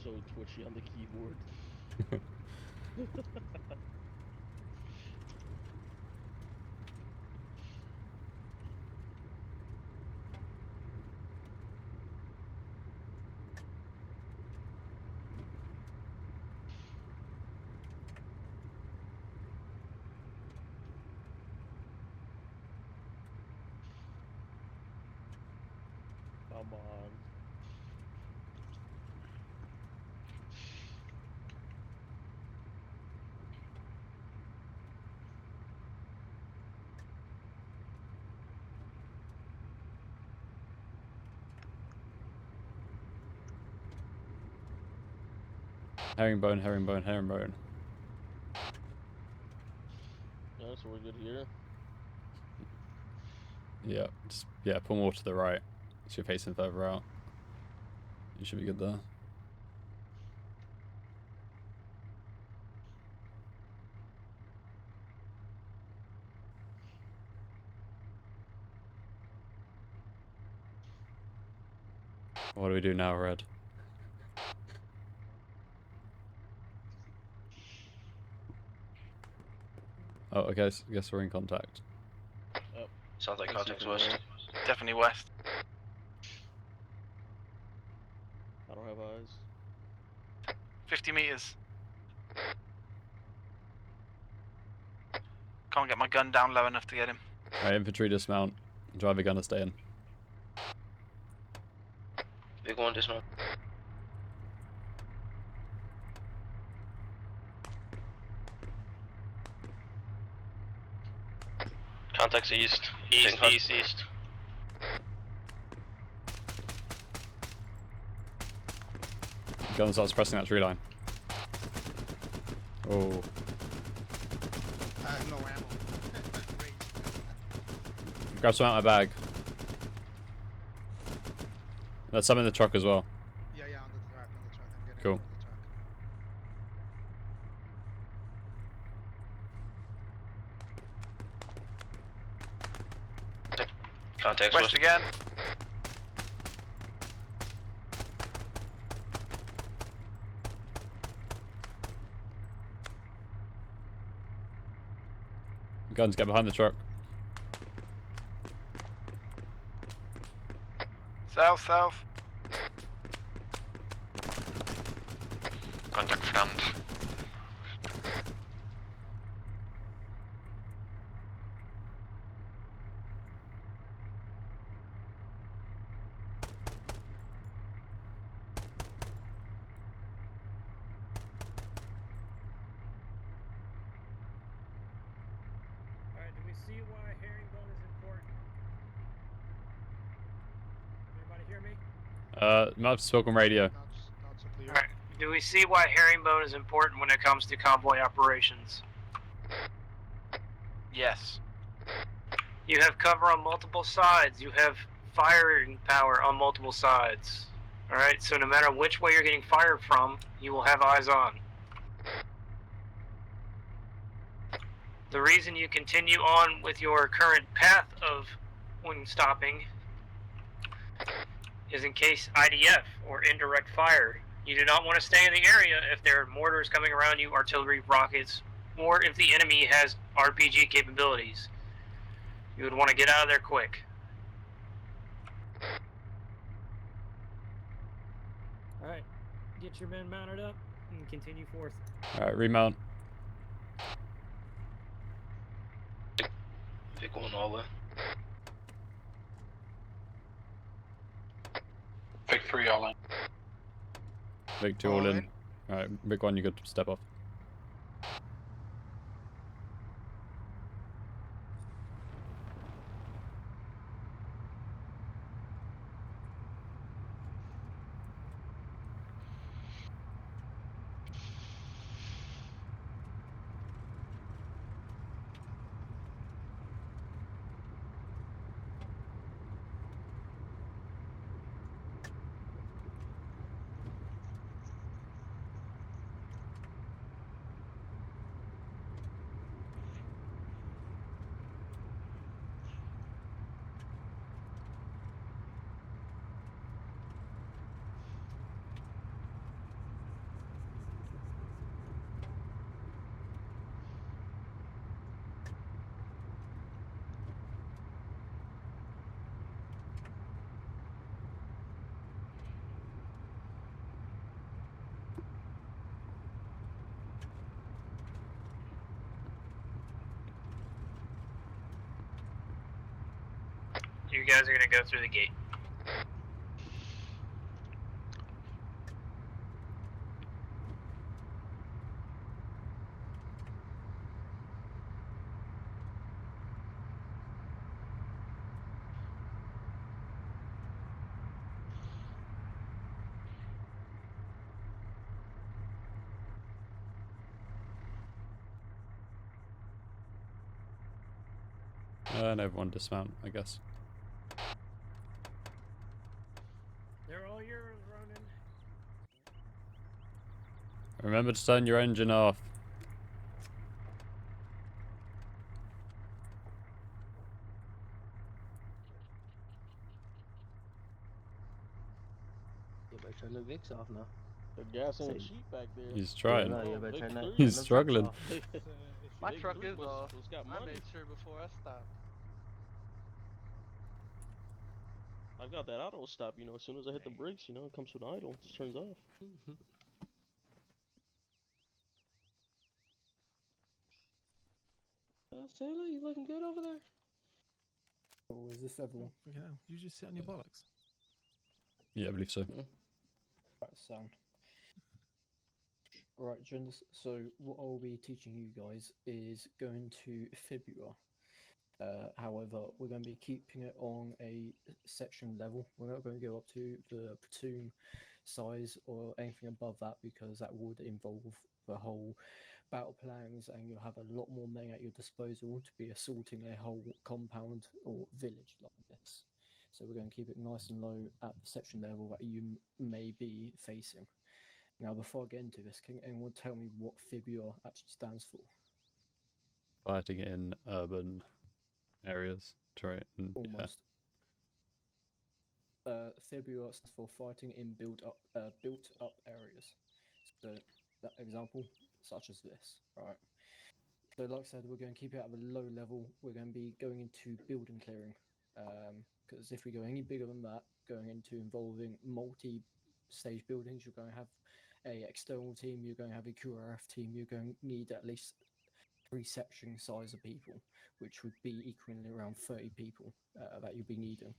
So twitchy on the keyboard. Come on. Herringbone, herringbone, herringbone. Yeah, so we're good here. Yeah, pull more to the right. So you're facing further out. You should be good there. What do we do now, Red? Oh, I guess we're in contact. Sounds like I see contact's from west. there. Definitely west. I don't have eyes. 50 meters. Can't get my gun down low enough to get him. Alright, infantry dismount. Driver gunner stay in. Big one dismount. Contacts east. East. Gun starts pressing that tree line. Oh. No ammo. Grab some out of my bag. There's some in the truck as well. Yeah, on the track. I'm getting Cool. on the track. Contacts west again. Guns, get behind the truck. South. Contact front. Alright, do we see why herringbone is important? Everybody hear me? Might have spoken radio. Not so clear. Alright, do we see why herringbone is important when it comes to convoy operations? Yes. You have cover on multiple sides. You have firing power on multiple sides. Alright, so no matter which way you're getting fired from, you will have eyes on. The reason you continue on with your current path of when stopping is in case IDF or indirect fire. You do not want to stay in the area if there are mortars coming around you, artillery, rockets, or if the enemy has RPG capabilities. You would want to get out of there quick. Alright, get your men mounted up and continue forth. Alright, remount. Big one all the way. Big 3 all in. Big 2 all in. Alright, big 1, you good to step off. You guys are gonna go through the gate. And everyone dismount, I guess. They're all yours, Ronan. Remember to turn your engine off. You better turn the VIX off now. The gas ain't Say- cheap back there. He's trying. No, you better turn that. He's turn them trucks struggling. off. My Big truck 3 is off. was got I money. made sure before I stopped. I've got that auto stop, you know, as soon as I hit the brakes, you know, it comes with idle, it just turns off. Sailor, you looking good over there? Or is this everyone? Oh, freaking hell. You just sit on your bollocks. Yeah, I believe so. Right, sound. Right, genders. So what I'll be teaching you guys is going to Fibula. However, we're going to be keeping it on a section level. We're not going to go up to the platoon size or anything above that because that would involve the whole battle plans and you'll have a lot more men at your disposal to be assaulting a whole compound or village like this. So we're going to keep it nice and low at the section level that you may be facing. Now, before I get into this, can anyone tell me what Fibula actually stands for? Fighting in urban areas, right? And, yeah. Almost. Fibula stands for fighting in built-up areas. So, that example, such as this, right? So, like I said, we're going to keep it at a low level. We're going to be going into building clearing, because if we go any bigger than that, going into involving multi-stage buildings, you're going to have a external team, you're going to have a QRF team, you're going to need at least 3 section size of people, which would be equaling around 30 people that you'll be needing.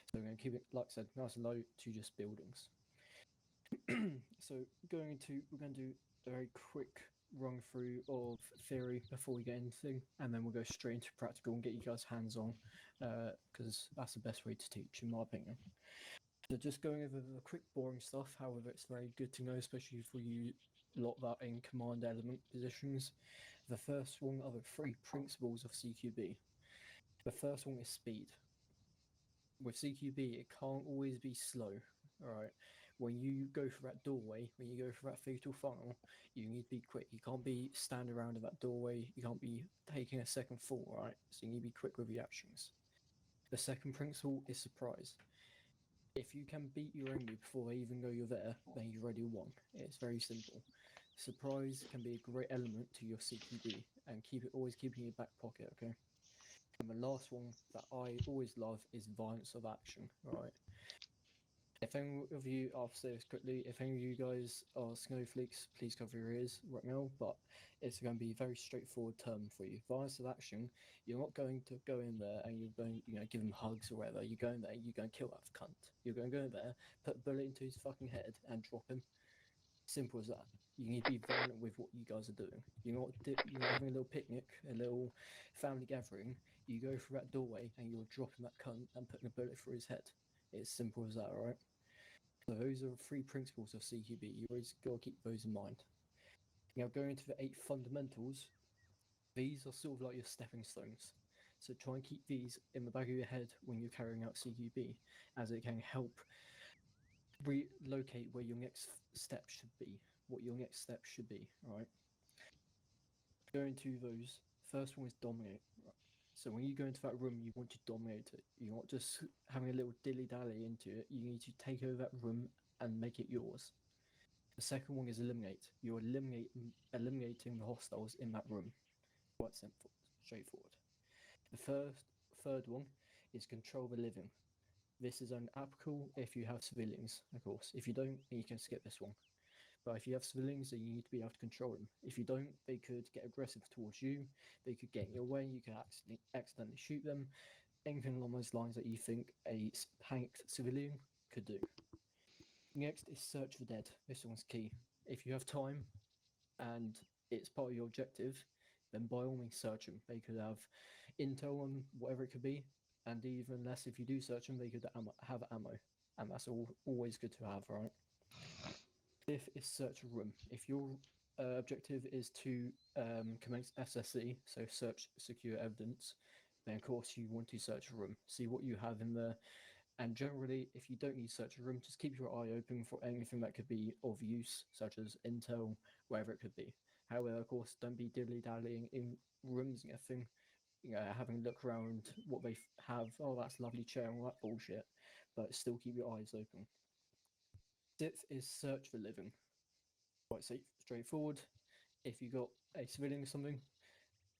So we're going to keep it, like I said, nice and low to just buildings. So we're going to do a very quick run through of theory before we get into anything, and then we'll go straight into practical and get you guys hands on, because that's the best way to teach, in my opinion. So just going over the quick boring stuff, however, it's very good to know, especially for you lot that are in command element positions. The first one are the 3 principles of CQB. The first one is speed. With CQB, it can't always be slow, alright? When you go for that doorway, when you go for that fatal funnel, you need to be quick. You can't be standing around at that doorway, you can't be taking a second fall, right? So you need to be quick with your actions. The second principle is surprise. If you can beat your enemy before they even know you're there, then you've already won. It's very simple. Surprise can be a great element to your CQB, and always keep in your back pocket, okay? And the last one that I always love is violence of action, alright? If any of you, I'll say this quickly, if any of you guys are snowflakes, please cover your ears right now, but it's going to be a very straightforward term for you. Violence of action, you're not going to go in there and you're going, give him hugs or whatever. You're going there, you're going to kill that cunt. You're going to go in there, put a bullet into his fucking head and drop him. Simple as that. You need to be violent with what you guys are doing. You're not having a little picnic, a little family gathering. You go through that doorway and you're dropping that cunt and putting a bullet through his head. It's simple as that, alright? So those are 3 principles of CQB. You always got to keep those in mind. Now going into the 8 fundamentals, these are sort of like your stepping stones. So try and keep these in the back of your head when you're carrying out CQB, as it can help relocate where your next step should be, what your next step should be, right? Going to those, first one is dominate. Right? So when you go into that room, you want to dominate it. You're not just having a little dilly-dally into it. You need to take over that room and make it yours. The second one is eliminate. You're eliminating the hostiles in that room. Quite simple, straightforward. The third one is control the living. This is only applicable if you have civilians, of course. If you don't, you can skip this one. But if you have civilians, then you need to be able to control them. If you don't, they could get aggressive towards you. They could get in your way. You could accidentally shoot them. Anything along those lines that you think a panicked civilian could do. Next is search the dead. This one's key. If you have time and it's part of your objective, then by all means search them. They could have intel on whatever it could be, and even less if you do search them, they could have ammo, and that's always good to have, right? Fifth is search a room. If your objective is to commence SSE, so search secure evidence, then of course you want to search a room, see what you have in there, and generally, if you don't need to search a room, just keep your eye open for anything that could be of use, such as intel, wherever it could be. However, of course, don't be dilly-dallying in rooms and everything, having a look around what they have. Oh, that's a lovely chair and all that bullshit, but still keep your eyes open. Sixth is search for living. Quite straightforward. If you got a civilian or something,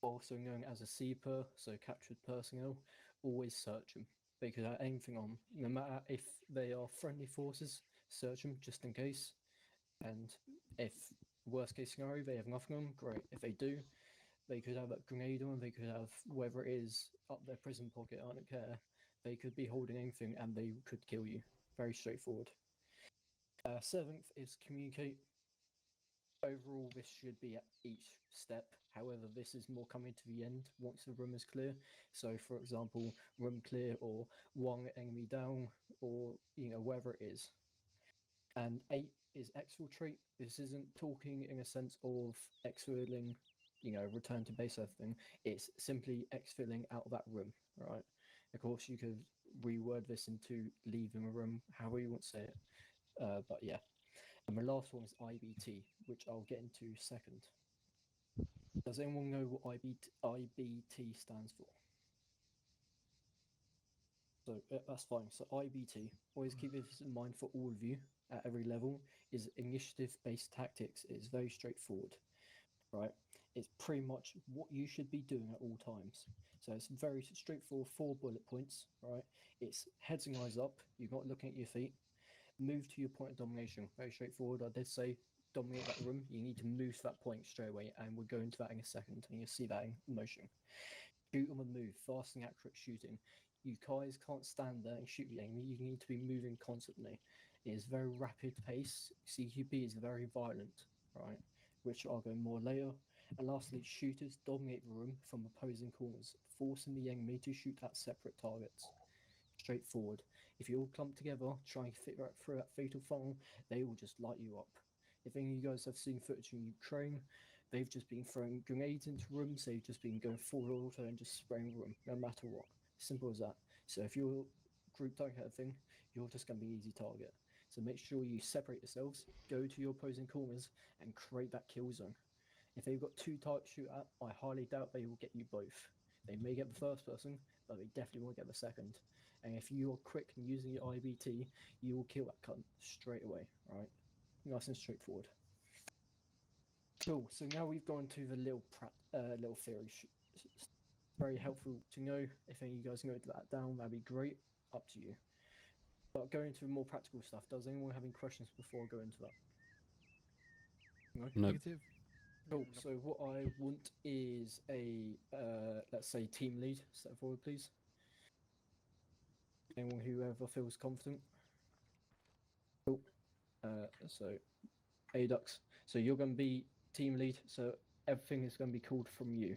also known as a CPER, so captured personnel, always search them. They could have anything on, no matter if they are friendly forces, search them just in case. And if worst case scenario, they have nothing on, great. If they do, They could have a grenade on, they could have whatever it is up their prison pocket, I don't care. They could be holding anything and they could kill you. Very straightforward. Seventh is communicate. Overall, this should be at each step. However, this is more coming to the end once the room is clear. So, for example, room clear or one enemy down or, wherever it is. And 8 is exfiltrate. This isn't talking in a sense of exfilling, return to base everything. It's simply exfilling out of that room, right? Of course, you could reword this into leaving a room, however you want to say it. But yeah. And the last one is IBT, which I'll get into second. Does anyone know what IBT stands for? So that's fine. So IBT, always keep this in mind for all of you at every level, is initiative-based tactics. It's very straightforward, right? It's pretty much what you should be doing at all times. So it's very straightforward, 4 bullet points, right? It's heads and eyes up. You're not looking at your feet. Move to your point of domination. Very straightforward. I did say dominate that room. You need to move to that point straight away, and we'll go into that in a second, and you'll see that in motion. Shoot on the move, fast and accurate shooting. You guys can't stand there and shoot the enemy. You need to be moving constantly. It is very rapid pace. CQB is very violent, right? Which I'll go more later. And lastly, shooters dominate the room from opposing corners, forcing the enemy to shoot at separate targets. Straightforward. If you all clump together, try and fit right through that fatal funnel, they will just light you up. If any of you guys have seen footage in Ukraine, they've just been throwing grenades into rooms, they've just been going full auto and just spraying the room, no matter what. Simple as that. So if your group don't have a thing, you're just going to be an easy target. So make sure you separate yourselves, go to your opposing corners, and create that kill zone. If they've got 2 targets to shoot at, I highly doubt they will get you both. They may get the first person, but they definitely won't get the second. And if you are quick in using your IBT, you will kill that cunt straight away, right? Nice and straightforward. Cool. So now we've gone to the little theory. Very helpful to know. If any of you guys can note that down, that'd be great. Up to you. But going into more practical stuff, does anyone have any questions before I go into that? No. Negative. Cool. So what I want is a, let's say, team lead. Step forward, please. Anyone whoever feels confident. Cool. So, Adux. So you're going to be team lead. So everything is going to be called from you.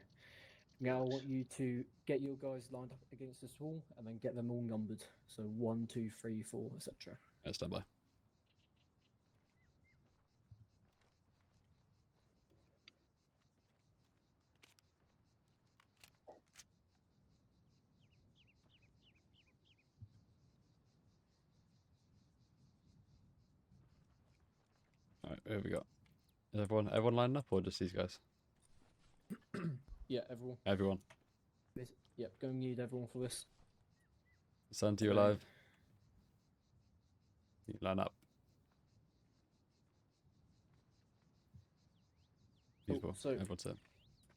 Now I want you to get your guys lined up against this wall and then get them all numbered. So 1, 2, 3, 4, etc. Yeah, stand by. Alright, here we go. Is everyone lined up or just these guys? Yeah, everyone. Everyone. Yep, going to need everyone for this. Santi, you Okay. alive? You line up. Cool, Beautiful. so- Everyone's in.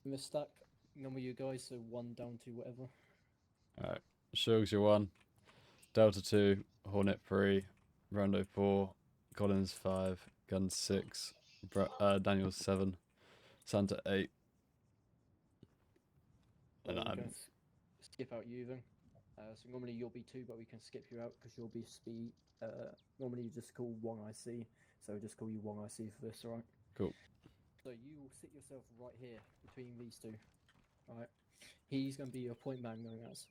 In the stack, number you guys, so 1 down to whatever. Alright. Shugs, you're 1. Delta 2. Hornet 3. Rondo 4. Collins 5. Gun 6. Daniel 7. Santa 8. And We're I'm going to skip out you then. So normally you'll be 2, but we can skip you out because you'll be speed. Normally you just call 1 IC, so we'll just call you 1 IC for this, alright? cool. So you will sit yourself right here between these 2. Alright. He's going to be your point man going as.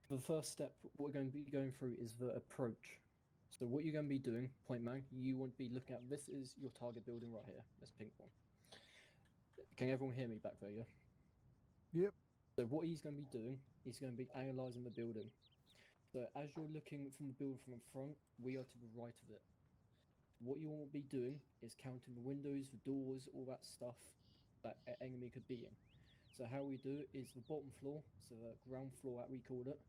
The first step we're going to be going through is the approach. So what you're going to be doing, point man, you want to be looking at, this is your target building right here, this pink one. Can everyone hear me back there, yeah? Yep. So what he's going to be doing, he's going to be analysing the building. So as you're looking from the building from the front, we are to the right of it. What you want to be doing is counting the windows, the doors, all that stuff that an enemy could be in. So how we do it is the bottom floor, so the ground floor that we call it.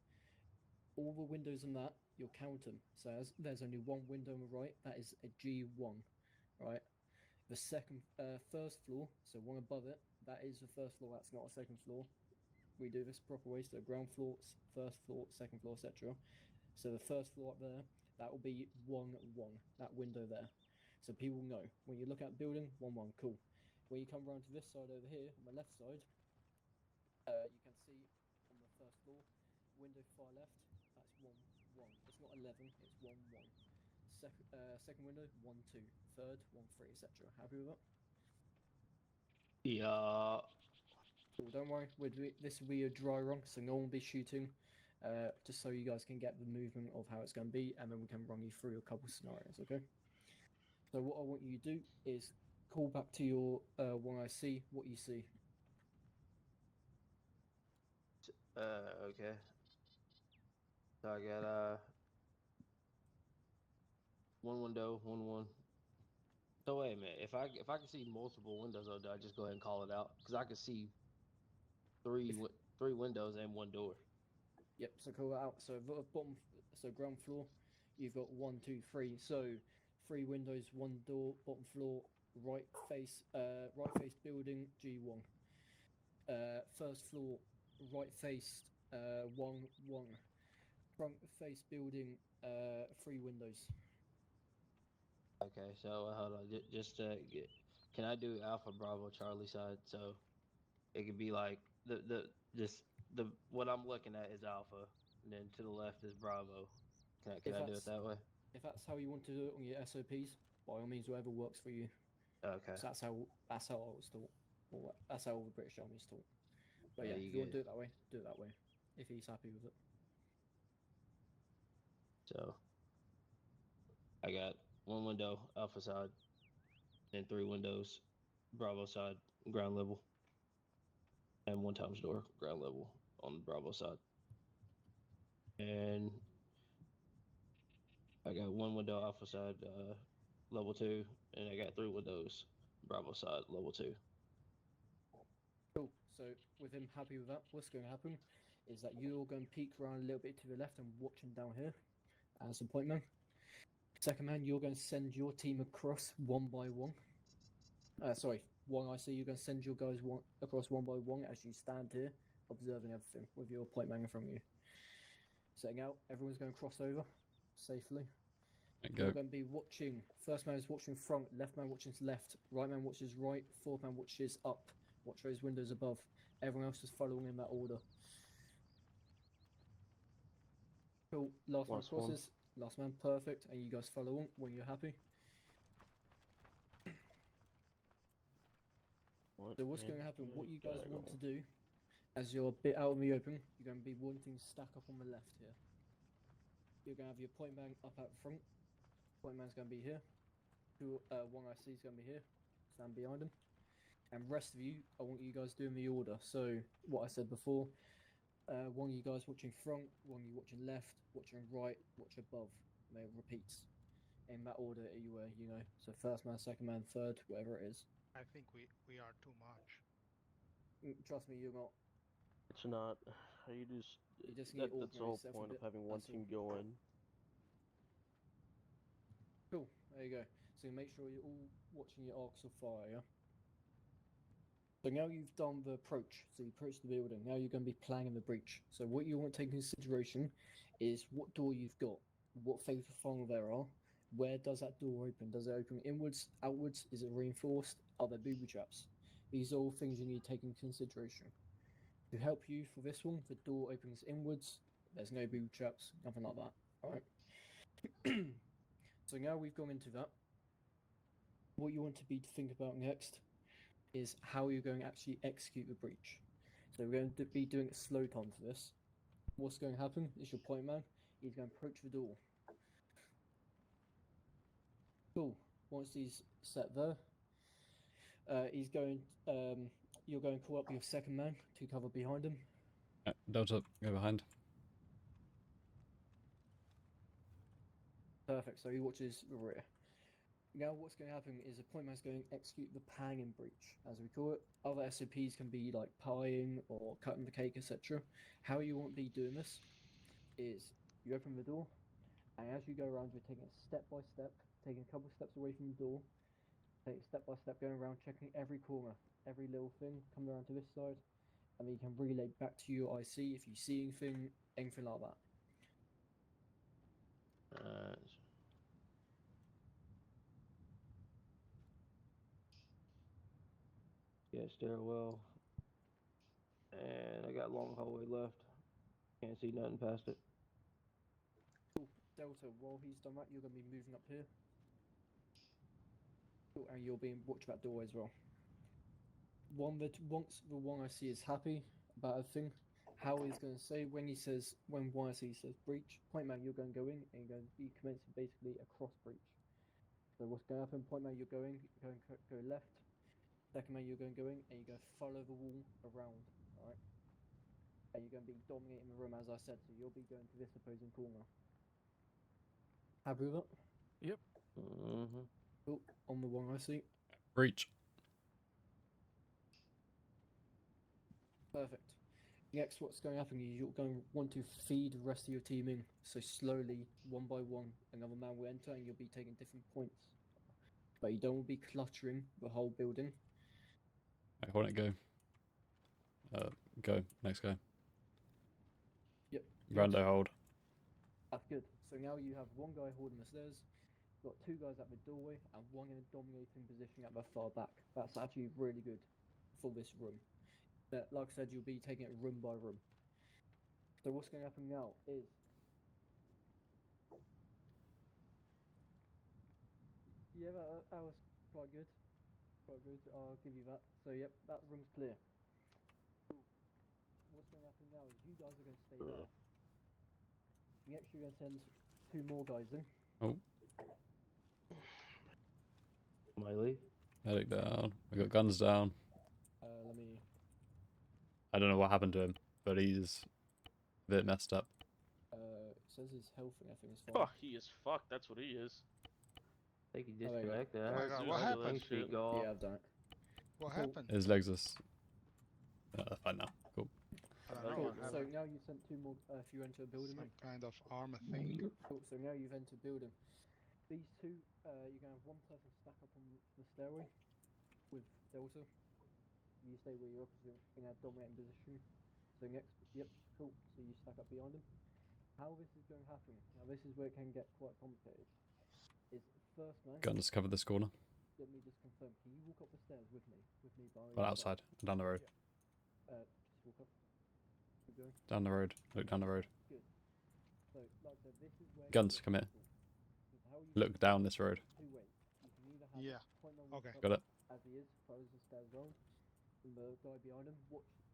All the windows on that, you'll count them. So as there's only 1 window on the right, that is a G1, right? The first floor, so 1 above it, that is the first floor, that's not a second floor. We do this proper way, so ground floor, first floor, second floor, etc. So the first floor up there, that will be 1-1, that window there. So people know, when you look at the building, 1-1, cool. When you come around to this side over here, on the left side, you can see on the first floor, window far left, that's 1, 1. It's not 11, it's 1, 1. Second window, 1, 2. Third, 1, 3, etc. Happy with that? Yeah. Cool, don't worry, this will be a dry run, so no one will be shooting, just so you guys can get the movement of how it's going to be, and then we can run you through a couple scenarios, okay? So what I want you to do is call back to your when I see what you see. Okay. So I got one window, 1, 1. So wait a minute. If I can see multiple windows, though, do I just go ahead and call it out? Because I can see three windows and 1 door. Yep, so call it out. So ground floor, you've got 1, 2, 3. So 3 windows, 1 door, bottom floor, right face building, G1. First floor, right face, 1, 1. Front face building, 3 windows. Okay, so hold on. Just can I do Alpha Bravo Charlie side? So it could be like the what I'm looking at is Alpha, and then to the left is Bravo. Can I do it that way? If that's how you want to do it on your SOPs, by all means, whatever works for you. Okay. So that's how I was taught. Or that's how all the British Army's taught. But Yeah, yeah, you if you want to good. do it that way, do it that way. If he's happy with it. So I got 1 window Alpha side, and 3 windows Bravo side ground level, and 1 times door ground level on the Bravo side. And I got 1 window Alpha side level 2, and I got 3 windows Bravo side level 2. Cool. So with him happy with that, what's going to happen is that you're going to peek around a little bit to the left and watch him down here as a point man. Second man, you're going to send your team across 1 by 1. Sorry, 1 IC, you're going to send your guys across 1 by 1 as you stand here observing everything with your point man in front of you. Setting out, everyone's going to cross over safely. You're going to be watching, first man is watching front, left man watches left, right man watches right, fourth man watches up. Watch those windows above. Everyone else is following in that order. Cool. Last man crosses. Last man, perfect. And you guys follow on when you're happy. So what's going to happen, what you guys want to do, as you're a bit out in the open, you're going to be wanting to stack up on the left here. You're going to have your point man up out front. Point man's going to be here. 1 IC is going to be here. Stand behind him. And rest of you, I want you guys doing the order. So what I said before, 1 of you guys watching front, 1 of you watching left, watching right, watch above. And it repeats in that order you were, you know. So first man, second man, third, whatever it is. I think we are too much. Trust me, you're not. It's not. You just need to that's the whole organize yourself a point of bit, having one that's team all. go in. Cool, there you go. So make sure you're all watching your arcs of fire, yeah? So now you've done the approach, so you approach the building, now you're going to be planning the breach. So what you want to take into consideration is what door you've got, what fatal funnel there are, where does that door open? Does it open inwards, outwards? Is it reinforced? Are there booby traps? These are all things you need to take into consideration. To help you for this one, the door opens inwards, there's no booby traps, nothing like that, alright? So now we've gone into that, what you want to be to think about next is how you're going to actually execute the breach. So we're going to be doing a slow time for this. What's going to happen is your point man, he's going to approach the door. Cool. Once he's set there, he's going. You're going to call up your second man to cover behind him. Delta, go behind. Perfect. So he watches the rear. Now what's going to happen is the point man's going to execute the panging breach, as we call it. Other SOPs can be like pieing or cutting the cake, etc. How you want to be doing this is you open the door, and as you go around, you're taking it step by step, taking a couple steps away from the door, take step by step, going around, checking every corner, every little thing, coming around to this side, and then you can relay back to your IC if you see anything like that. Yeah, stairwell. And I got long hallway left. Can't see nothing past it. Cool. Delta, while he's done that, you're going to be moving up here. Cool, and you're being watched that doorway as well. Once the one I see is happy about a thing, how he's going to say when one I see says breach, point man, you're going to go in and you're going to be commencing basically a cross breach. So what's going to happen? Point man, you're going go left. Second man, you're going to go in and you're going to follow the wall around, alright? And you're going to be dominating the room as I said, so you'll be going to this opposing corner. Happy with that? Yep. Mm-hmm. Cool. On the one I see. Breach. Perfect. Next, what's going to happen is you're going to want to feed the rest of your team in. So slowly, one by one, another man will enter and you'll be taking different points. But you don't want to be cluttering the whole building. Right, Hornet, go. Go. Next go. Yep. Brando, hold. That's good. So now you have one guy holding the stairs, got two guys at the doorway, and one in a dominating position at the far back. That's actually really good for this room. But like I said, you'll be taking it room by room. So what's going to happen now is yeah, that was quite good. Quite good. I'll give you that. So yep, that room's clear. What's going to happen now is you guys are going to stay there. Next, you're going to send two more guys in. Oh. Miley. Medic down. We got guns down. Let me. I don't know what happened to him, but he's a bit messed up. It says his health and everything is fine. Fuck, he is fucked. That's what he is. I think he Oh, there you go. disconnected. Oh my I God, see what the happened? link sheet go off. Yeah, I've done it. What Cool. happened? His legs are fine now. Cool. I don't know Cool. what So happened. now you sent two more. If you enter a building, Some mate. kind of armor thing. Cool. So now you've entered a building. These two, you're gonna have one person stack up on the stairway with Delta. You stay where you're in a dominating position. So next, yep, cool. So you stack up behind him. How this is going to happen? Now this is where it can get quite complicated. Is first man. Guns cover this corner. Let me just confirm. Can you walk up the stairs with me? By Well, your outside. Down the road. Just walk up. Keep going. Down the road. Look down the road. Good. So, like I said, this is where Guns, come here. how you Look down this road. two ways. You can either have Yeah. point man Okay. walk Got up it. as he is, follows the stairs round, and the guy behind him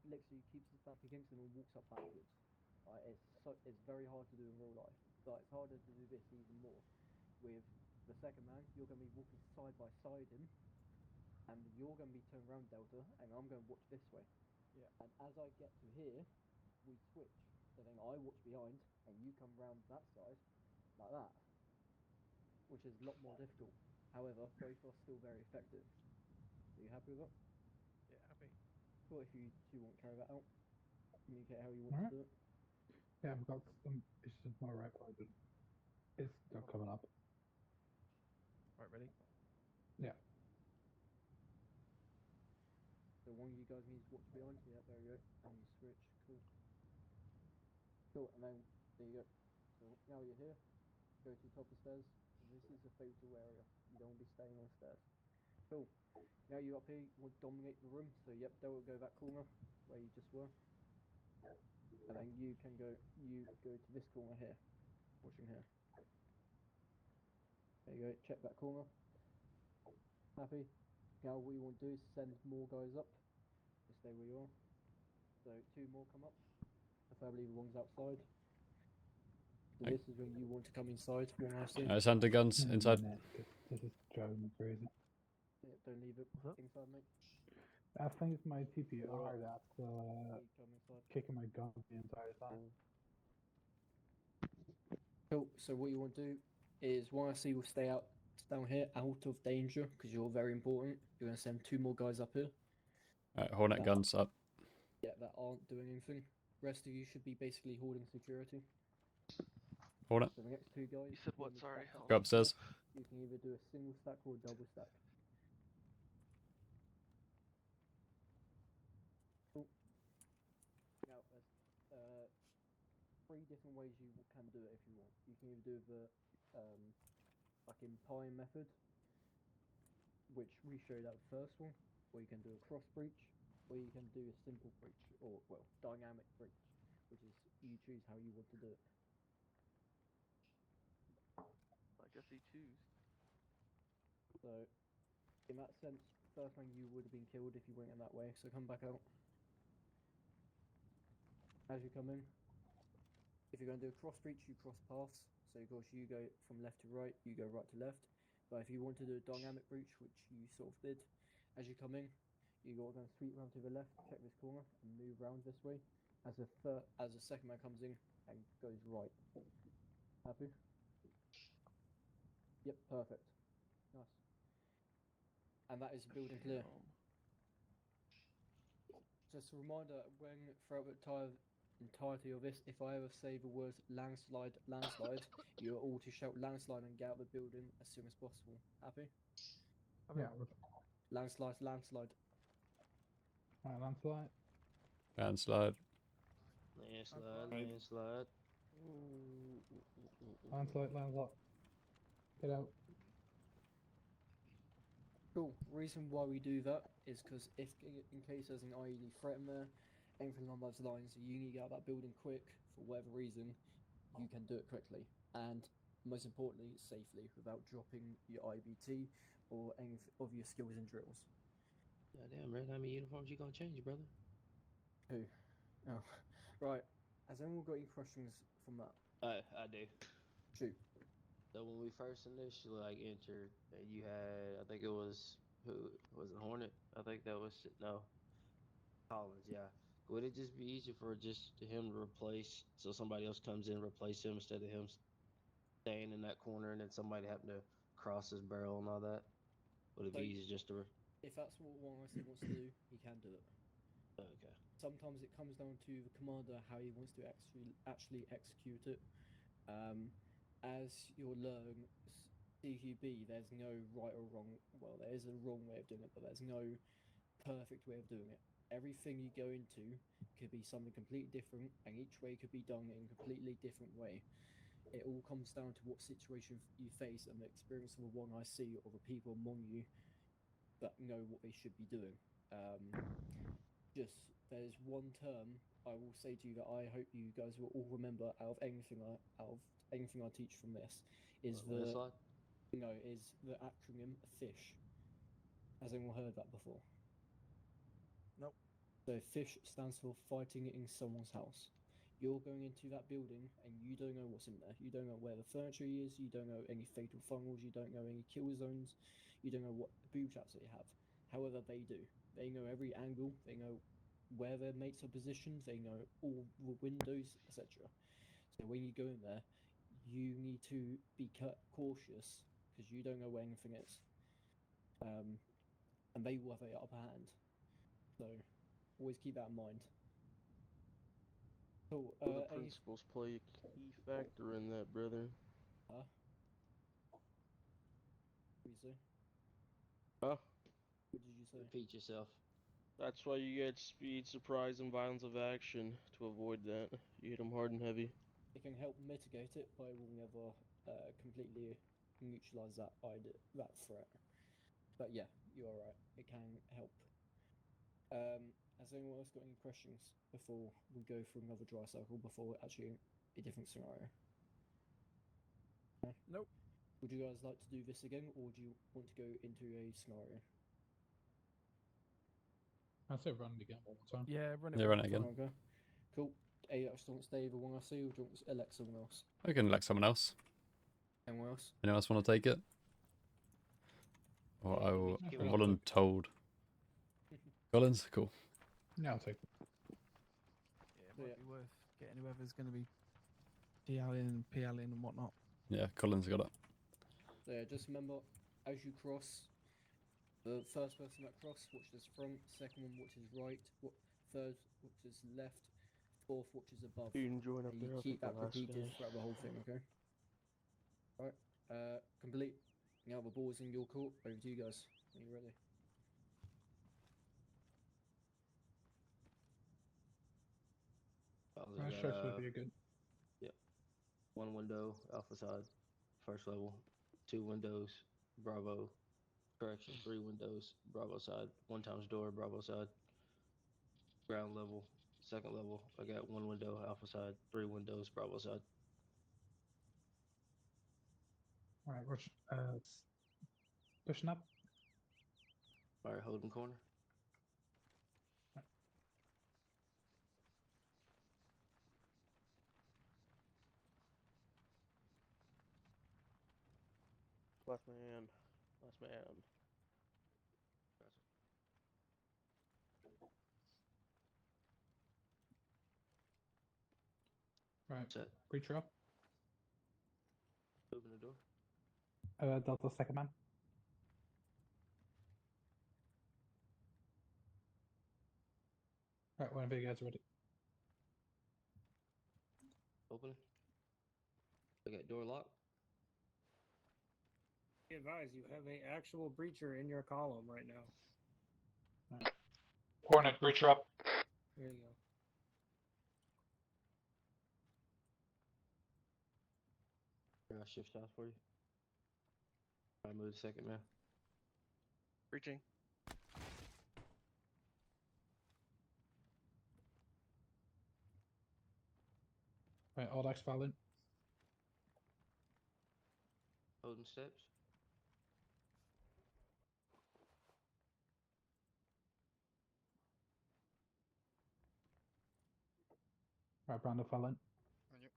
literally keeps his back against him and walks up backwards. Right, it's very hard to do in real life, but it's harder to do this even more. With the second man, you're going to be walking side by side him, and you're going to be turned around Delta, and I'm going to watch this way. Yeah. And as I get to here, we switch. So then I watch behind, and you come round that side, like that, which is a lot more difficult. However, both are still very effective. Are you happy with that? Yeah, happy. Well, if you do want to carry that out, communicate how you want to do it. Yeah, I've got some issues with my rifle, but it's still coming up. Right, ready? Yeah. So one of you guys needs to watch behind. Yeah, there you go. And you switch. Cool. Cool, and then there you go. So now you're here. Go to the top of the stairs. This is a fatal area. You don't want to be staying on the stairs. Cool. Now you're up here. You want to dominate the room. So yep, Del will go that corner where you just were. And then you go to this corner here. Watching here. There you go. Check that corner. Happy. Now what you want to do is send more guys up. Just stay where you are. So two more come up. Preferably the ones outside. So this is when you want to come inside. One I see. Send the guns inside. This is driving me crazy. Yeah, don't leave it inside, mate. I think it's my TPR Alright. that's You come inside. kicking my gun the entire time. Cool. So what you want to do is one I see will stay out down here, out of danger, because you're very important. You're going to send two more guys up here. Alright, Hornet That- guns up. Yeah, that aren't doing anything. Rest of you should be basically holding security. Hornet. So the next two guys. You said when what? you Sorry. stack up, Go upstairs. You can either do a single stack or a double stack. Cool. Now, there's three different ways you can do it if you want. You can either do the like in pie method, which we showed out the first one, or you can do a cross breach, or you can do a simple breach, or well, dynamic breach, which is you choose how you want to do it. I guess he choose. So, in that sense, first thing you would have been killed if you went in that way. So come back out. As you come in, if you're going to do a cross breach, you cross paths. So of course you go from left to right, you go right to left. But if you want to do a dynamic breach, which you sort of did, as you come in, you got to go sweep round to the left, check this corner, and move round this way. As the second man comes in and goes right. Happy? Yep, perfect. Nice. And that is building clear. Just a reminder, when throughout the entirety of this, if I ever say the words landslide, you are all to shout landslide and get out of the building as soon as possible. Happy? Yeah. Landslide. Alright, landslide. Landslide. Landslide. Landslide. Get out. Cool. Reason why we do that is because if, in case there's an IED threat in there, anything along those lines, you need to get out of that building quick for whatever reason, you can do it quickly. And most importantly, safely, without dropping your IBT or any of your skills and drills. Goddamn, Red, how many uniforms you gonna change, brother? Who? Oh, right. Has anyone got any questions from that? I do. Shoot. So when we first initially entered, you had, I think it was, who was it, Hornet? I think that was, no, Collins. Yeah. Would it just be easier for just him to replace, so somebody else comes in, replace him instead of him staying in that corner, and then somebody having to cross his barrel and all that? Would it be easier just to? If that's what one IC wants to do, he can do it. Okay. Sometimes it comes down to the commander how he wants to actually execute it. As you'll learn, CQB, there's no right or wrong. Well, there is a wrong way of doing it, but there's no perfect way of doing it. Everything you go into could be something completely different, and each way could be done in a completely different way. It all comes down to what situation you face and the experience of the one IC or the people among you that know what they should be doing. There's one term I will say to you that I hope you guys will all remember out of anything I teach from this is the acronym FISH. Has anyone heard that before? Nope. So FISH stands for fighting in someone's house. You're going into that building and you don't know what's in there. You don't know where the furniture is. You don't know any fatal funnels. You don't know any kill zones. You don't know what boob traps they have. However, they do. They know every angle. They know where their mates are positioned. They know all the windows, etc. So when you go in there, you need to be cautious because you don't know where anything is. And they will have the upper hand. So always keep that in mind. Cool. Will the principles play a key factor in that, brother? What did you say? Huh? What did you say? Repeat yourself. That's why you get speed, surprise, and violence of action to avoid that. You hit them hard and heavy. It can help mitigate it, but it will never completely neutralize that threat. But yeah, you are right. It can help. Has anyone else got any questions before we go through another dry cycle before actually a different scenario? Nope. Would you guys like to do this again, or do you want to go into a scenario? I say run it again one more time. Yeah, run it. Yeah, run it again. Okay. Cool. I just want to stay with one I see, or do you want to elect someone else? I can elect someone else. Anyone else? Anyone else want to take it? Or Yeah, I will. can I'm we- voluntold. Collins, cool. Yeah, I'll take it. Yeah, it might be worth getting whoever's going to be PLing and whatnot. Yeah, Collins got it. So yeah, just remember, as you cross, the first person that cross, watch this front, second one, watch his right, third, watch his left, fourth, watch his above. You can join up And there. you I'll keep take that the last repeated guy. throughout the whole thing, okay? Right, complete. Now the ball's in your court. Over to you guys. Are you ready? Stretch would be good. Yep. One window, alpha side, first level. 2 windows, Bravo, Correction, 3 windows, Bravo side. 1 times door, Bravo side. Ground level, second level. I got 1 window, Alpha side. 3 windows, Bravo side. All right, we're pushing up. All right, holding corner. Last man. Last man. Right, Set. breacher up. Open the door. Delta second man. Right, whenever you guys are ready. Open. I got door locked. Be advised, you have a actual breacher in your column right now. Hornet, breacher up. There you go. I'll shift shots for you. I move the second man. Breaching. Right, all decks file in. Holding steps. Right, Brando file in. On you.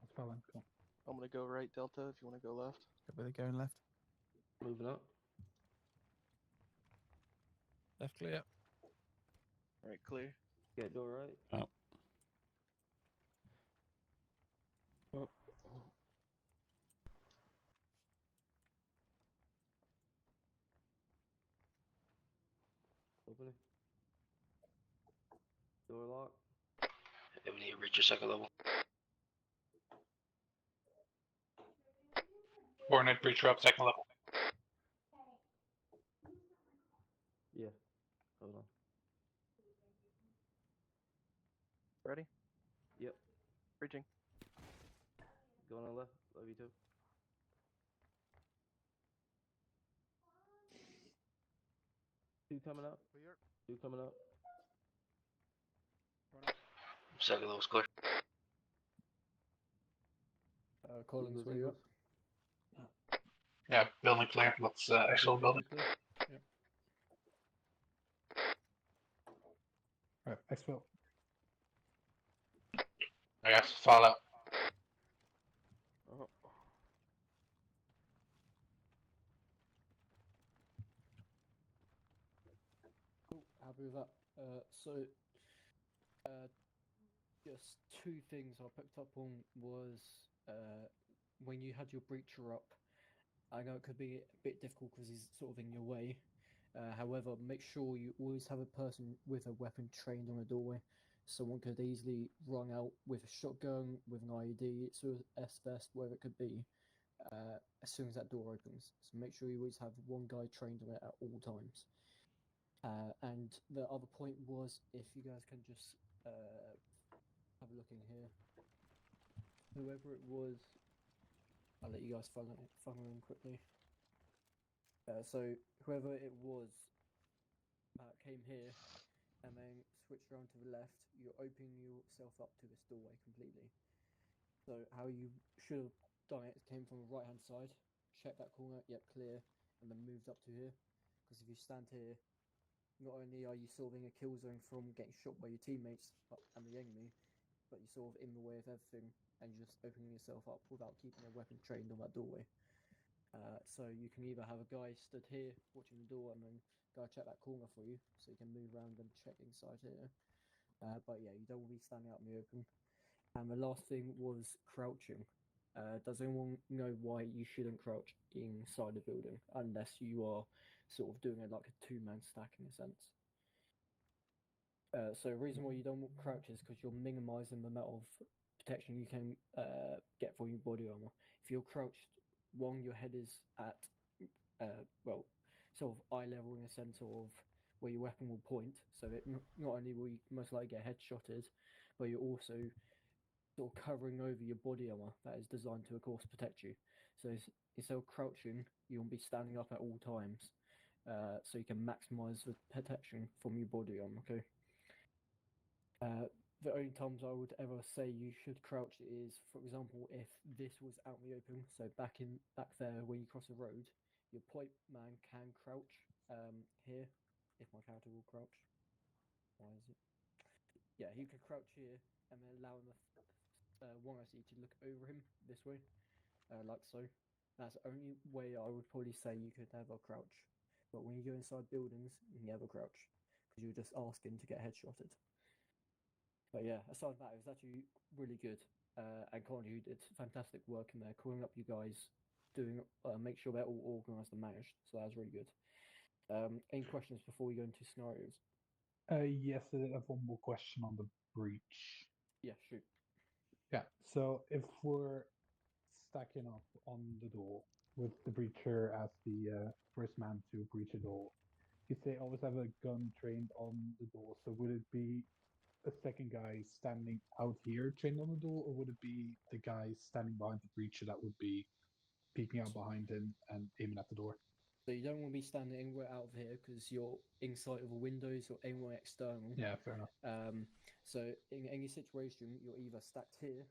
Let's file in. Cool. I'm gonna go right, Delta, if you wanna go left. Everybody going left. Moving up. Left clear. Alright, clear. Got door right. Opening. Door locked. Yeah, we need to reach your second level. Hornet, breacher up, second level. Yeah. Hold on. Ready? Yep. Breaching. Going on left. Love you too. Two coming up. Clear. 2 coming up. Second level's clear. Collins, Eagles, where you Eagles. at? Yeah, building clear. Let's exfil building. Clear. Right, exfil. I guess file out. Oh. Cool, happy with that. Just 2 things I picked up on was when you had your breacher up. I know it could be a bit difficult because he's sort of in your way. However, make sure you always have a person with a weapon trained on a doorway. Someone could easily run out with a shotgun, with an IED, sort of S-vest, whatever it could be, as soon as that door opens. So make sure you always have one guy trained on it at all times. And the other point was, if you guys can just have a look in here. Whoever it was, I'll let you guys funnel in quickly. So whoever it was came here and then switched around to the left, you're opening yourself up to this doorway completely. So how you should have done it came from the right hand side, check that corner, yep, clear, and then moved up to here. Because if you stand here, not only are you solving a kill zone from getting shot by your teammates and the enemy, but you're sort of in the way of everything and you're just opening yourself up without keeping a weapon trained on that doorway. So you can either have a guy stood here watching the door and then go check that corner for you, so you can move around and check inside here. But yeah, you don't want to be standing out in the open. And the last thing was crouching. Does anyone know why you shouldn't crouch inside the building unless you are sort of doing it like a 2-man stack in a sense? So the reason why you don't want crouch is because you're minimizing the amount of protection you can get from your body armor. If you're crouched, one, your head is at well, sort of eye level in a sense of where your weapon will point. So it not only will you most likely get headshotted, but you're also sort of covering over your body armor that is designed to, of course, protect you. So instead of crouching, you'll be standing up at all times, so you can maximize the protection from your body armor. Okay. The only times I would ever say you should crouch is, for example, if this was out in the open. So back there when you cross a road, your point man can crouch here. If my character will crouch, why is it? Yeah, he could crouch here and then allow the one I see to look over him this way, like so. That's the only way I would probably say you could ever crouch. But when you go inside buildings, you never crouch because you're just asking to get headshotted. But yeah, aside from that, it was actually really good. And Connie, you did fantastic work in there, calling up you guys, doing make sure they're all organised and managed. So that was really good. Any questions before we go into scenarios? Yes, I have one more question on the breach. Yeah, shoot. Yeah, so if we're stacking up on the door with the breacher as the first man to breach a door, you say always have a gun trained on the door, so would it be a second guy standing out here trained on the door, or would it be the guy standing behind the breacher that would be peeking out behind him and aiming at the door? So you don't want to be standing anywhere out of here because you're inside of a windows or anywhere external. Yeah, fair enough. So in any situation, you're either stacked here,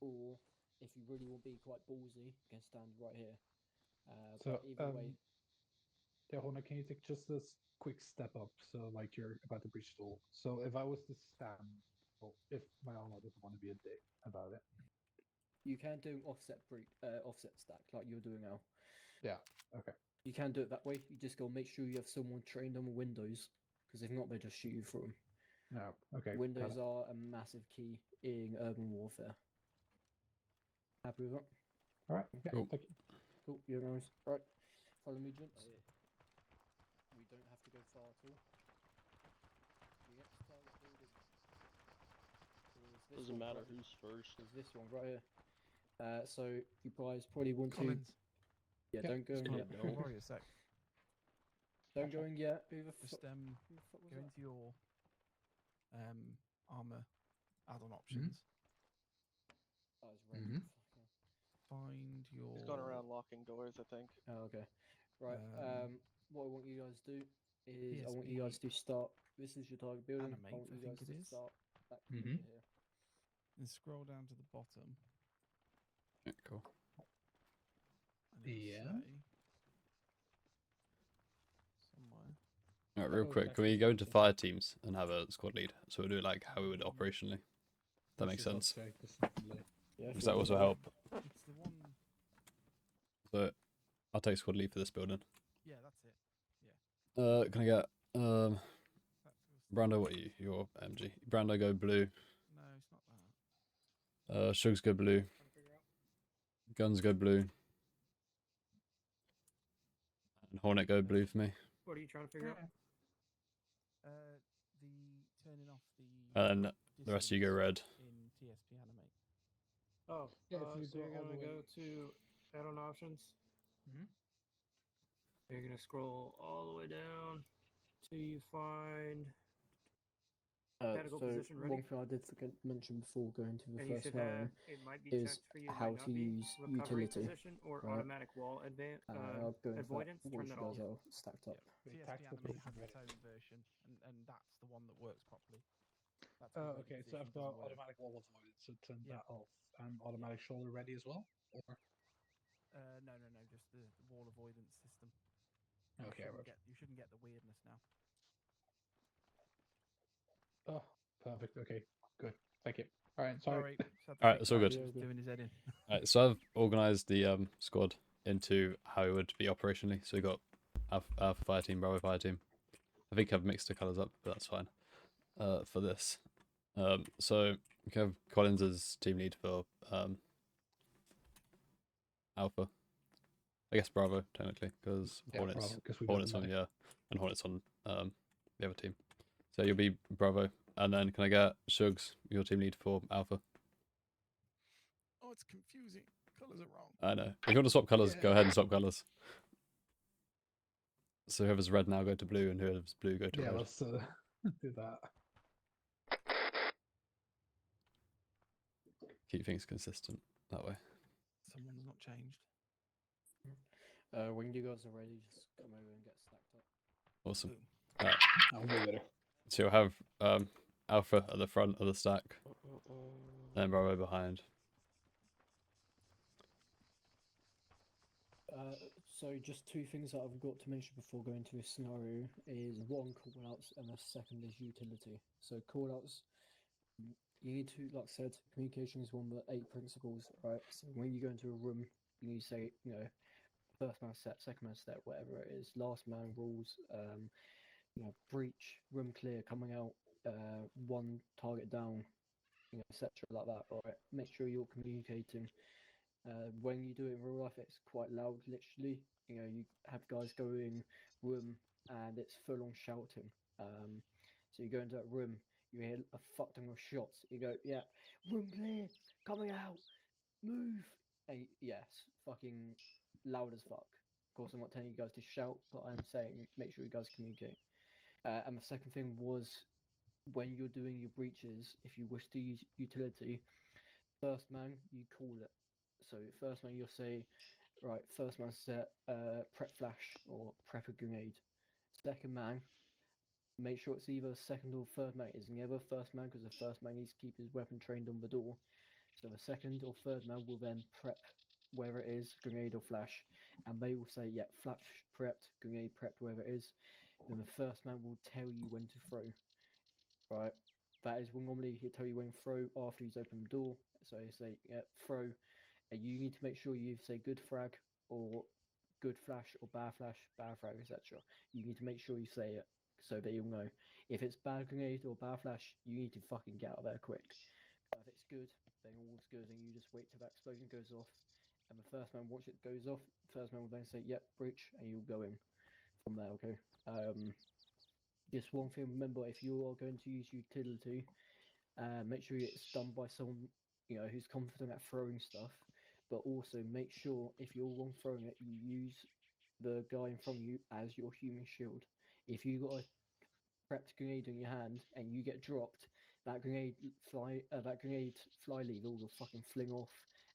or if you really want to be quite ballsy, you can stand right here. So, but either way, yeah, Hona, can you take just this quick step up? So, like you're about to breach the door. So, if I was to stand, well, if my armor doesn't want to be a dick about it, you can do an offset stack like you're doing now. yeah, okay. You can do it that way. You just gotta make sure you have someone trained on the windows, because if not, they just shoot you through them. No, okay. Windows are a massive key in urban warfare. Happy with that? All right. Yeah, Cool. thank you. Cool. You guys, right? Follow me, gents. We don't have to go far at all. The next target building is this Doesn't one matter right- who's first. is this one right here. So you guys probably want Collins. to. Yeah, don't go in Come yet. on, don't worry a sec. Don't go in yet. Who the Just fuck was go that? into your armor add-on options. Oh, it's red. Mhm. Fuck Find your. He's going around locking doors, I think. yeah. Oh, okay. Right. What I want you guys to do is I want you PSP guys to start. This is your target building. I animate, want you I guys think it to is. start back Mhm. here. And scroll down to the bottom. Yeah, cool. And it'll Yeah. say somewhere. All right, real Oh, quick, that's can we go into interesting. fire teams and have a squad lead? So we'll do it like how we would operationally. That makes This is sense. okay, this is delay. Yeah. Does that also help? It's the one. So I'll take squad lead for this building. Yeah, that's it. Can I get That's Brando? What are you? You're MG. Brando go blue. No, it's not that. Shugs go blue. Trying to figure out. Guns go blue. And Hornet go blue for me. What are you trying to figure out? The turning off the. And then the rest of you go red. In TSP animate. Oh, Yeah, if you so go you're all the gonna way- go to add-on options. Mhm. You're gonna scroll all the way down till you find, Tactical So position ready? one thing I did forget to mention before going to the and you first should scenario have. It might be is checked for you. It how might not to be. use Recovery utility. position or right? automatic wall advance. I'll go into avoidance, that turn once that you guys off. are stacked up. Wait, TSP tactical animate position has its ready. own version, and that's the one that works properly. That's Oh, the ready okay. So position I've got doesn't work. automatic wall avoidance, so turn Yeah. that off, and automatic shoulder ready as well. Or No, just the wall avoidance system. okay, right. You shouldn't get the weirdness now. Oh, perfect. Okay, good. Thank you. All right, sorry. Alright, it's all good. Yeah, Doing his head in. Alright, so I've organised the squad into how it would be operationally. So we got Alpha Fire Team, Bravo Fire Team. I think I've mixed the colours up, but that's fine. For this, so we have Collins as team lead for Alpha. I guess Bravo technically, because Yeah, Hornets, Bravo, 'cause we got Hornets the on money. yeah, and Hornets on the other team. So you'll be Bravo, and then can I get Shugs, your team lead for Alpha? Oh, it's confusing. Colours are wrong. I know. If you want to swap colours, go ahead and swap colours. So whoever's red now go to blue, and whoever's blue go to Yeah, red. let's do that. Keep things consistent that way. Someone's not changed. When you guys are ready, just come over and get stacked up. Awesome. Boom. Right. I'll be there. So you'll have Alpha at the front of the stack, and Bravo behind. So just two things that I've got to mention before going to this scenario is one, callouts, and the second is utility. So callouts, you need to, like I said, communication is one of the 8 principles, right? So when you go into a room, you need to say, first man set, second man set, whatever it is, last man rules, breach, room clear, coming out, one target down, etc. like that, right? Make sure you're communicating. When you do it in real life, it's quite loud, literally. You have guys go in room and it's full on shouting. So you go into that room, you hear a fuck ton of shots. You go, yeah, room clear, coming out, move. And yes, fucking loud as fuck. Of course, I'm not telling you guys to shout, but I'm saying make sure you guys communicate. And the second thing was when you're doing your breaches, if you wish to use utility, first man, you call it. So first man, you'll say, right, first man set, prep flash or prep a grenade. Second man, make sure it's either second or third man. It's never first man because the first man needs to keep his weapon trained on the door. So the second or third man will then prep wherever it is, grenade or flash, and they will say, yeah, flash prepped, grenade prepped, wherever it is. Then the first man will tell you when to throw. Right, that is when normally he'll tell you when to throw after he's opened the door. So you say, yeah, throw. And you need to make sure you say good frag or good flash or bad frag, etc. You need to make sure you say it so that you'll know. If it's bad grenade or bad flash, you need to fucking get out of there quick. But if it's good, then all's good, and you just wait till that explosion goes off. And the first man, once it goes off, the first man will then say, yep, breach, and you'll go in from there, okay? Just one thing, remember, if you are going to use utility, make sure it's done by someone who's confident at throwing stuff, but also make sure if you're wrong throwing it, you use the guy in front of you as your human shield. If you got a prepped grenade in your hand and you get dropped, that grenade fly lever will fucking fling off,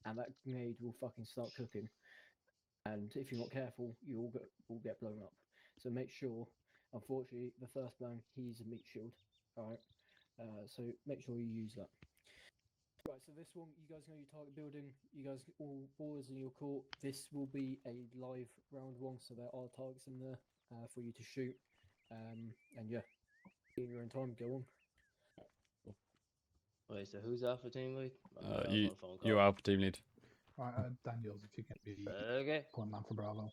and that grenade will fucking start cooking. And if you're not careful, you will get blown up. So make sure. Unfortunately, the first man, he's a meat shield. All right. So make sure you use that. Right, so this one, you guys know your target building. You guys all boys in your court. This will be a live round 1, so there are targets in there for you to shoot. And yeah, in your own time, go on. Wait, so who's Alpha team lead? I was on You, a phone call. you're Alpha team lead. Daniels, if you can be Okay. point man for Bravo.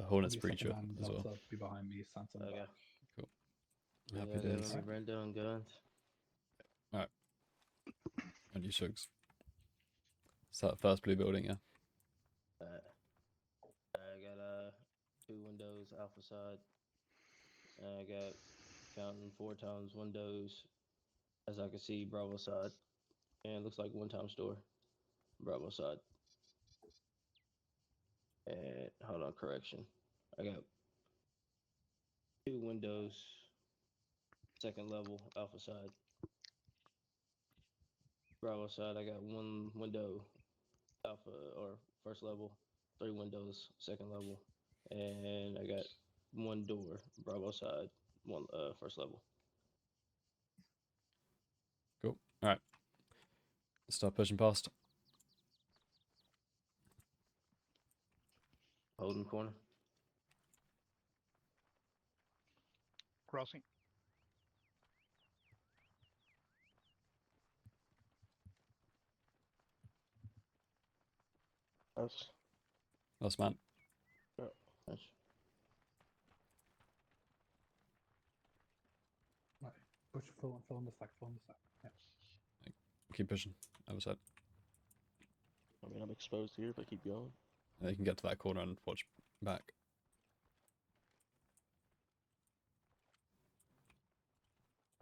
Hornets I'll be second Breacher man, as well. Delta, be behind me, Santa. Okay. Cool. Yeah, Happy let days. me Brenda on guns. Alright. And you Shugs. So that first blue building, yeah. I got 2 windows Alpha side. I got counting 4 times windows, as I can see Bravo side, and it looks like 1 time store Bravo side. And hold on, correction. I got 2 windows, second level Alpha side. Bravo side, I got 1 window Alpha or first level, 3 windows second level, and I got 1 door Bravo side, 1 first level. Cool. Alright. Start pushing past. Holding corner. Crossing. Us. Last man. Nice. Right. Push fill on the stack, Yeah. Keep pushing. Other side. I mean, I'm exposed here if I keep going. And you can get to that corner and watch back.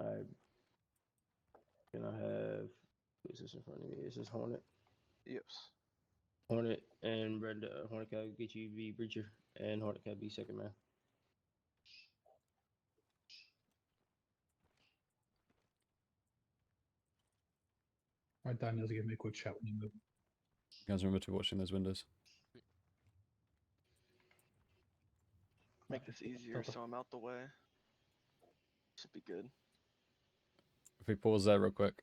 Alright. Can I have, who's this in front of me? Is this Hornet? Yes. Hornet and Brenda. Hornet can get you be breacher, and Hornet can be second man. Right, Daniels, give me a quick shout when you move. Guys, remember to watching those windows. Make this easier so I'm out the way. Should be good. If we pause there real quick.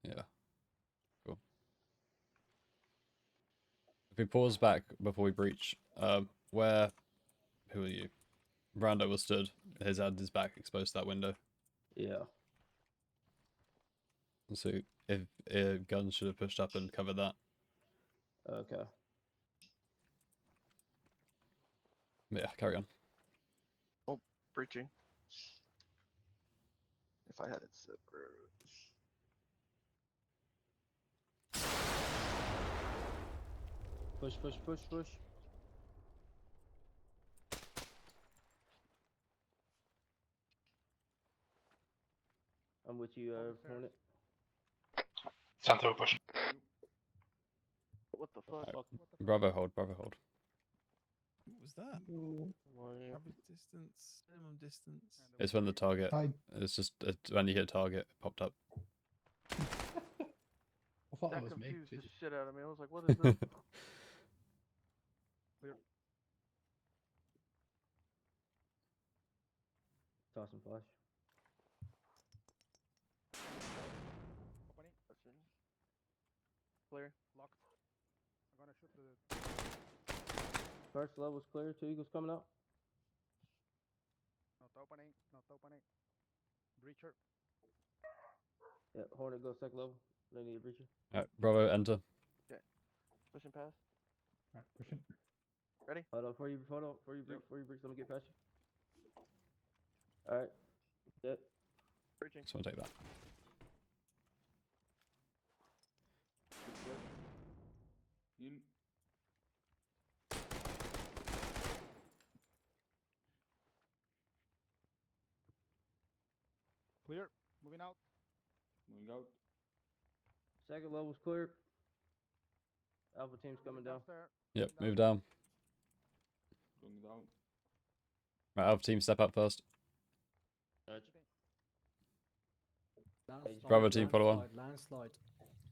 Yeah. Cool. If we pause back before we breach, where... Who are you? Brando was stood. His hand is back, exposed to that window. Yeah. So if guns should have pushed up and covered that. Okay. Yeah, carry on. Oh, breaching. If I had it separate. Push, push, push, push. I'm with you, Hornet. Santo push. What the fuck? Bravo hold, Bravo hold. What was that? Why- Average distance, minimum distance. It's when the target. I It's just when you hit target, it popped up. thought That that was me. confused the Jesus. shit out of me. I was like, what is this? Toss and flash. Clear. Locked. I'm gonna shoot the. First level's clear. 2 Eagles coming out. Not opening. Not opening. Breacher. Yeah, Hornet goes second level. They need a breacher. Alright, Bravo, enter. Pushing past. Right, pushing. Ready? Hold on, before you breach, let me get past you. Alright. Set. Breaching. Just want to take that. Clear. Moving out. Second level's clear. Alpha team's coming down. Downstairs. Yep, move down. Right, Alpha team, step up first. Bravo team, follow on. Landslide.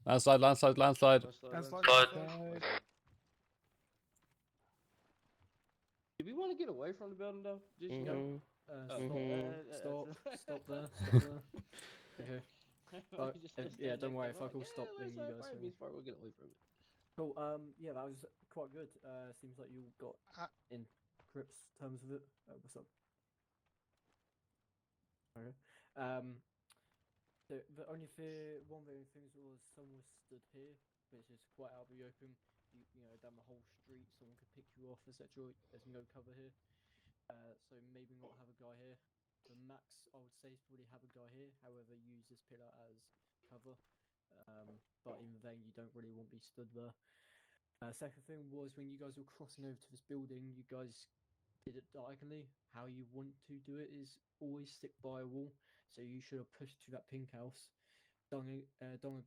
Landslide, landslide, landslide. Slide. Do we want to get away from the building though? Just Mhm. go. Stop there. Stop there. Okay. Yeah, don't worry, if I call stop, then you guys will. We'll get away from it. Cool. Yeah, that was quite good. Seems like you got in grips terms of it. What's up? Okay. The only one of the only things was someone stood here, which is quite out of the open. You know, down the whole street, someone could pick you off, etc. There's no cover here, so maybe not have a guy here. The max I would say is probably have a guy here. However, use this pillar as cover. But even then, you don't really want to be stood there. Second thing was when you guys were crossing over to this building, you guys did it diagonally. How you want to do it is always stick by a wall. So you should have pushed to that pink house, done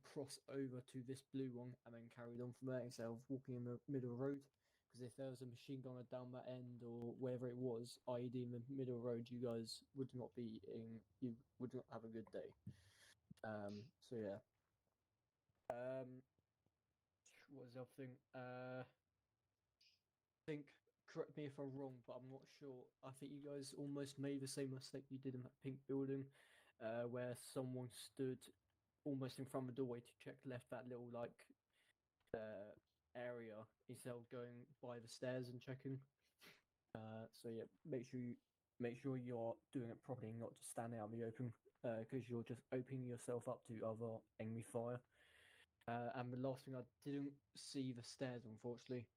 across over to this blue one, and then carried on from there instead of walking in the middle of the road. Because if there was a machine gunner down that end or wherever it was, i.e. in the middle of the road, you guys would not have a good day. So yeah. What was the other thing? I think, correct me if I'm wrong, but I'm not sure. I think you guys almost made the same mistake you did in that pink building, where someone stood almost in front of the doorway to check left that little area instead of going by the stairs and checking. So yeah, make sure you're doing it properly, not just standing out in the open, because you're just opening yourself up to other enemy fire. And the last thing, I didn't see the stairs, unfortunately.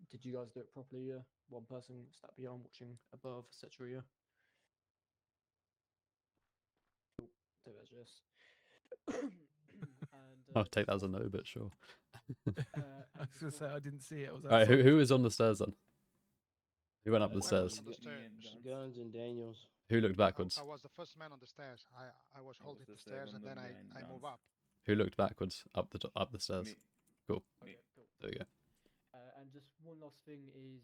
Did you guys do it properly? One person sat behind, watching above, etc. Yeah. Cool. So that's just. And, I'll take that as a no, but sure. I was gonna say I didn't see it. Was Alright, who is on the stairs then? Who went up the I was stairs? on the stairs. Guns and Daniels. Who looked backwards? I was the first man on the stairs. I was holding the stairs and then I move up. Who looked backwards up the stairs? Me. Cool. Okay, cool. There we go. And just one last thing is,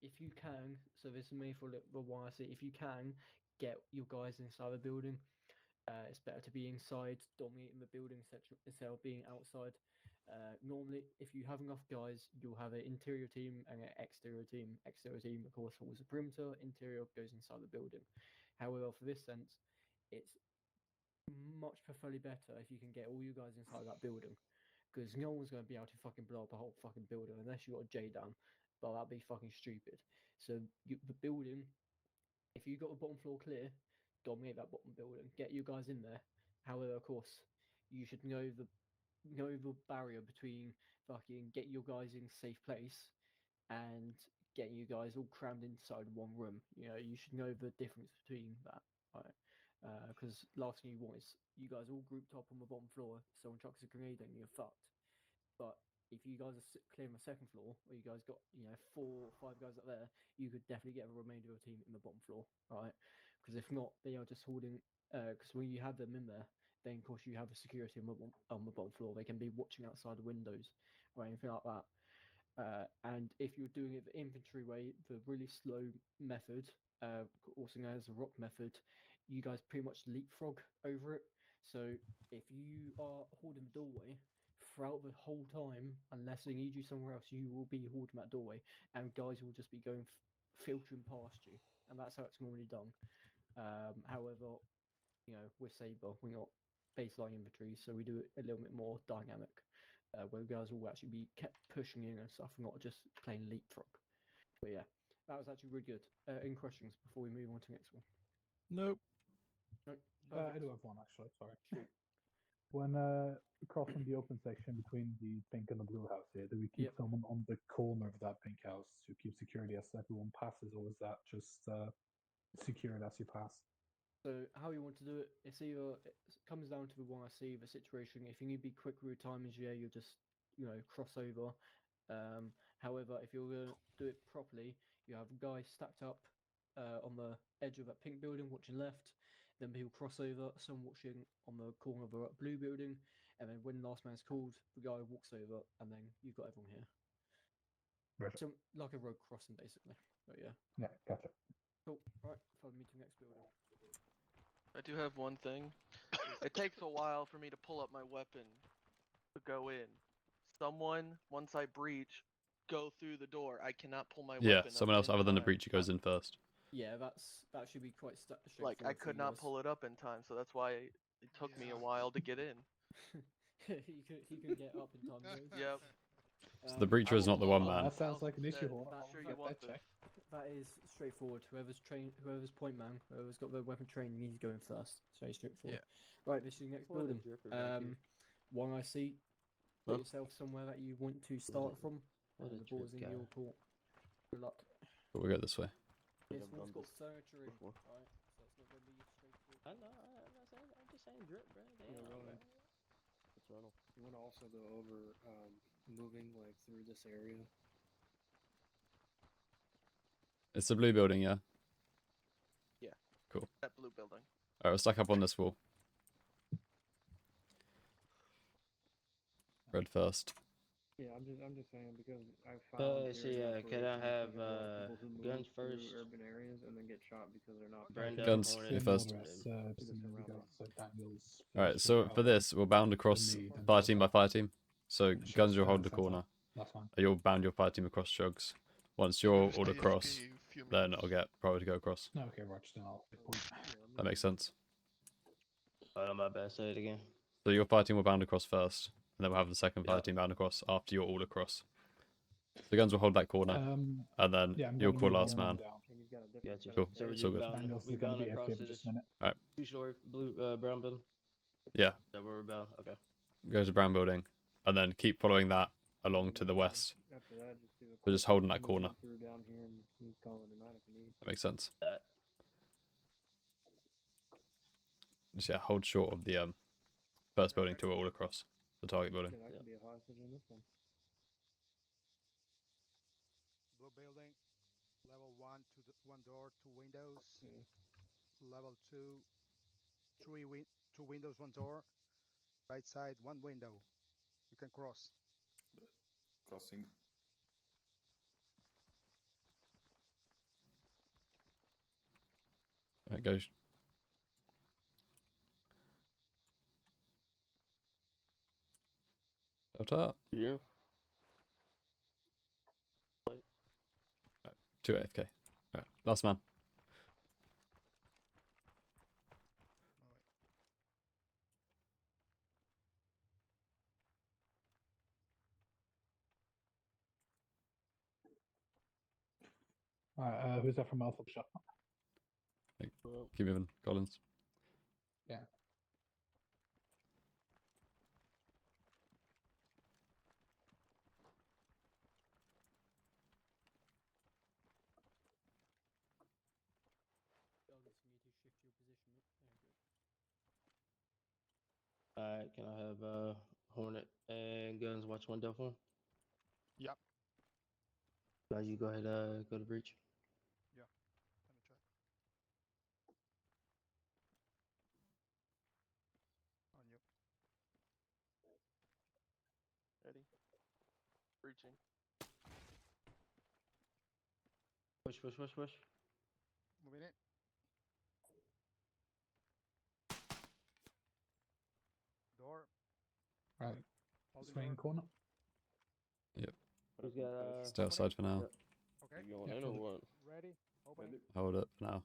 if you can, so this is me for a little while. I say, if you can get your guys inside the building, It's better to be inside, dominating the building instead of being outside. Normally, if you have enough guys, you'll have an interior team and an exterior team. Exterior team, of course, holds the perimeter. Interior goes inside the building. However, for this sense, it's much preferably better if you can get all you guys inside that building, because no one's going to be able to fucking blow up a whole fucking building unless you got a J down. But that'd be fucking stupid. So the building, if you got the bottom floor clear, dominate that bottom building. Get you guys in there. However, of course, you should know the barrier between fucking get your guys in safe place and getting you guys all crammed inside one room. You know, you should know the difference between that, right? Because last thing you want is you guys all grouped up on the bottom floor. Someone chucks a grenade and you're fucked. But if you guys are clearing the second floor, or you guys got 4 or 5 guys up there, you could definitely get a remainder of the team in the bottom floor, right? Because if not, they are just holding. Because when you have them in there, then of course you have the security on the bottom floor. They can be watching outside the windows or anything like that. And if you're doing it the infantry way, the really slow method, also known as the rock method, you guys pretty much leapfrog over it. So if you are holding the doorway throughout the whole time, unless they need you somewhere else, you will be holding that doorway, and guys will just be going filtering past you, and that's how it's normally done. However, with Sabre, we're not baseline infantry, so we do it a little bit more dynamic, where guys will actually be kept pushing in and stuff, not just playing leapfrog. But yeah, that was actually really good. Any questions before we move on to the next one? Nope. No? I do have one actually. Sorry. When crossing the open section between the pink and the blue house here, do we keep someone on the corner of that pink house to keep security as everyone passes, or is that just secured as you pass? So how you want to do it, it comes down to the one I see, the situation. If you need to be quick with timings, you just cross over. However, if you're going to do it properly, you have guys stacked up on the edge of that pink building watching left, then people cross over, some watching on the corner of the blue building, and then when the last man's called, the guy walks over, and then you've got everyone here. Right. So like a road crossing, basically. But yeah. Yeah, gotcha. Cool. Right, follow me to the next building. I do have one thing. It takes a while for me to pull up my weapon to go in. Someone, once I breach, go through the door. I cannot pull my weapon. Yeah, up someone else in other than the time. breacher goes in first. Yeah, that should be quite straightforward. Like I could not pull it up in time, so that's why it took me a while to get in. he could get up in time. Yep. So the breacher is not the one man. That sounds like an issue. Sure you want this. That is straightforward. Whoever's point man, whoever's got the weapon training, needs to go in first. It's very straightforward. Yeah. Right, this is the next building. One I see. Put yourself somewhere that you want to start from. The ball's in your court. Good luck. But we'll go this way. This one's got furniture in, right? So it's not going to be straightforward. I know. I'm just saying drip, bro. It's Ronald. You want to also go over moving like through this area. It's the blue building, yeah? Yeah. Cool. That blue building. Alright, we'll stack up on this wall. Red first. Yeah, I'm just saying because I found. Can I have guns first? Urban areas and then get shot because they're not. Guns, you first. Daniel's Alright, so for this, we'll bound across fire team by fire team. So guns will hold the corner. You'll bound your fire team across Shugs. Once you're all across, then I'll get priority to go across. No, okay, Roger, then I'll That makes sense. Oh, my bad. Say it again. So your fire team will bound across first, and then we'll have the second fire team bound across after you're all across. The guns will hold that corner, and then you'll call last man. Gotcha. Cool. So It's all good. we're bound across this Alright. two-story blue brown building. Yeah. That we're bound. Okay. Go to brown building, and then keep following that along to the west. We're just holding that corner. That makes sense. Just yeah, hold short of the first building to all across the target building. Blue building, level 1, one door, 2 windows. Level 2, two windows, 1 door. Right side, 1 window. You can cross. Crossing. Alright, go. Delta. Yeah. 2 AFK. Right, last man. Who's that from Alpha Shop? Keep moving, Collins. Yeah. Alright, can I have Hornet and Guns watch window for him? Yep. Guys, you go ahead, go to breach. Yeah. Let me check. On you. Ready? Breaching. Push. Moving it. Door. Right. Holding Swing door. corner. Yep. Who's got Stay outside for now. Yep. Okay. You going Yeah, in or what? Ready. Opening. Hold it for now.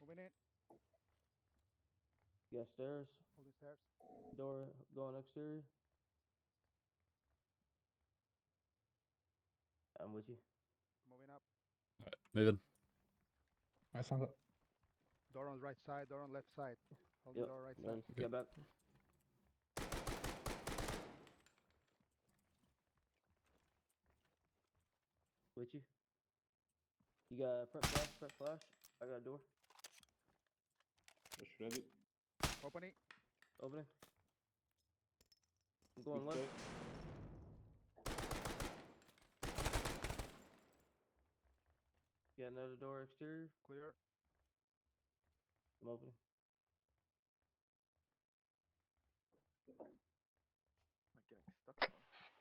Moving it. You got stairs? Holding stairs. Door going exterior? I'm with you. Moving up. Alright, moving. Nice one. Door on right side. Door on left side. Hold the Yep. door right Done. side. Get back. With you. You got front flash. I got a door. Push ready. Opening. Opening. I'm going left. Got another door exterior. Clear. I'm opening. Am I getting stuck?